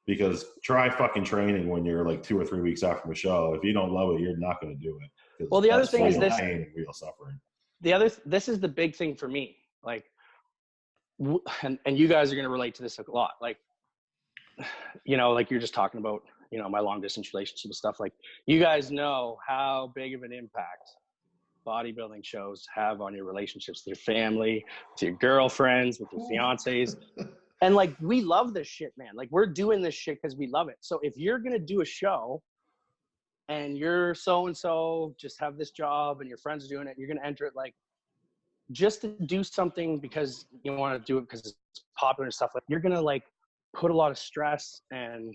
A: Because try fucking training when you're like 2 or 3 weeks out from a show. If you don't love it, you're not going to do it.
B: Well, the other thing is this:
A: pain and real suffering.
B: This is the big thing for me. Like, and you guys are going to relate to this a lot. Like, you know, like, you're just talking about, you know, my long distance relationship and stuff. Like, you guys know how big of an impact bodybuilding shows have on your relationships with your family, with your girlfriends, with your fiancés. And, like, we love this shit, man. Like, we're doing this shit because we love it. So if you're going to do a show and you're so-and-so, just have this job and your friends are doing it, you're going to enter it, like, just to do something because you want to do it because it's popular and stuff, like, you're going to, like, put a lot of stress and,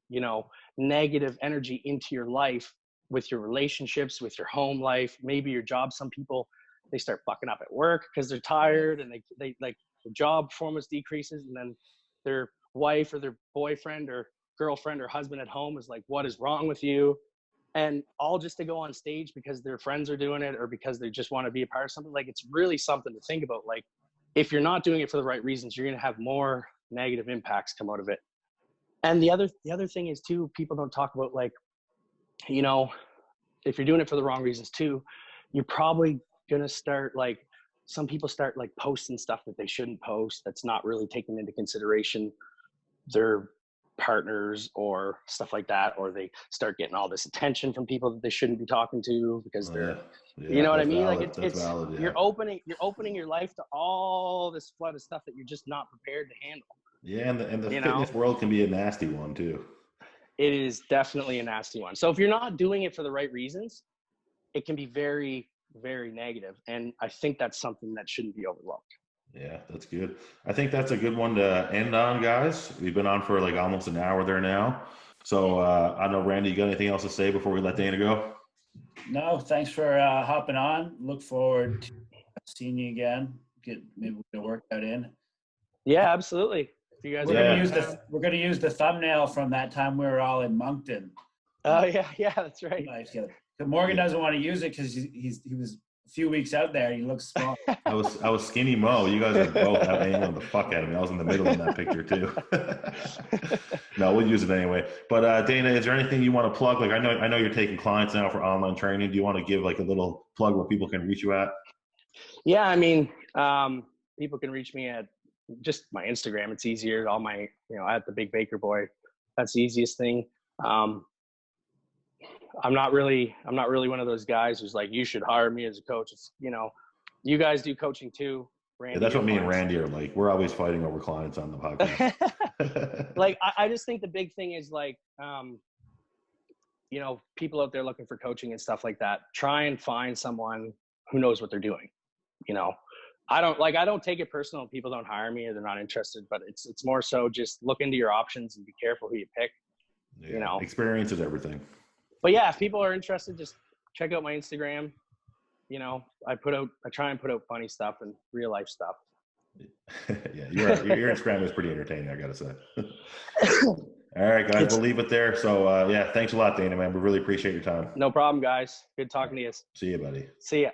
B: you know, negative energy into your life, with your relationships, with your home life, maybe your job. Some people, they start fucking up at work because they're tired, and they like, the job performance decreases, and then their wife or their boyfriend or girlfriend or husband at home is like, what is wrong with you? And all just to go on stage because their friends are doing it, or because they just want to be a part of something. Like, it's really something to think about. Like, if you're not doing it for the right reasons, you're going to have more negative impacts come out of it. And the other thing is too, people don't talk about, like, you know, if you're doing it for the wrong reasons too, you're probably going to start, like, some people start, like, posting stuff that they shouldn't post, that's not really taking into consideration their partners or stuff like that, or they start getting all this attention from people that they shouldn't be talking to because they're, you know what I mean?
A: Valid.
B: Like, it's valid, yeah. You're opening your life to all this flood of stuff that you're just not prepared to handle.
A: Yeah, and the fitness world can be a nasty one too.
B: It is definitely a nasty one. So if you're not doing it for the right reasons, it can be very, very negative. And I think that's something that shouldn't be overlooked.
A: Yeah, that's good. I think that's a good one to end on, guys. We've been on for like almost an hour there now. So I don't know, Randy, you got anything else to say before we let Dana go?
C: No, thanks for hopping on. Look forward to seeing you again. Maybe we get a workout in.
B: Yeah, absolutely. If you guys
C: we're gonna use the thumbnail from that time we were all in Moncton.
B: Oh yeah, that's right.
C: But Morgan doesn't want to use it because he was a few weeks out there. He looks small.
A: I was skinny Mo. You guys are both out angling the fuck out of me. I was in the middle in that picture too. No, we'll use it anyway. But Dana, is there anything you want to plug? Like I know you're taking clients now for online training. Do you want to give like a little plug where people can reach you at?
B: Yeah, I mean, people can reach me at just my Instagram. It's easier. All my, at Thebigbakerboy. That's the easiest thing. I'm not really one of those guys who's like, you should hire me as a coach. It's, you guys do coaching too. Randy,
A: yeah, that's what me and Randy are like. We're always fighting over clients on the podcast.
B: Like, I just think the big thing is like, people out there looking for coaching and stuff like that, try and find someone who knows what they're doing. I don't take it personal if people don't hire me or they're not interested, but it's more so just look into your options and be careful who you pick.
A: Yeah, experience is everything.
B: But yeah, if people are interested, just check out my Instagram. I try and put out funny stuff and real life stuff.
A: Yeah, your Instagram is pretty entertaining, I gotta say. All right, guys, we'll leave it there. So yeah, thanks a lot, Dana, man. We really appreciate your time.
B: No problem, guys. Good talking to you.
A: See you, buddy.
B: See ya.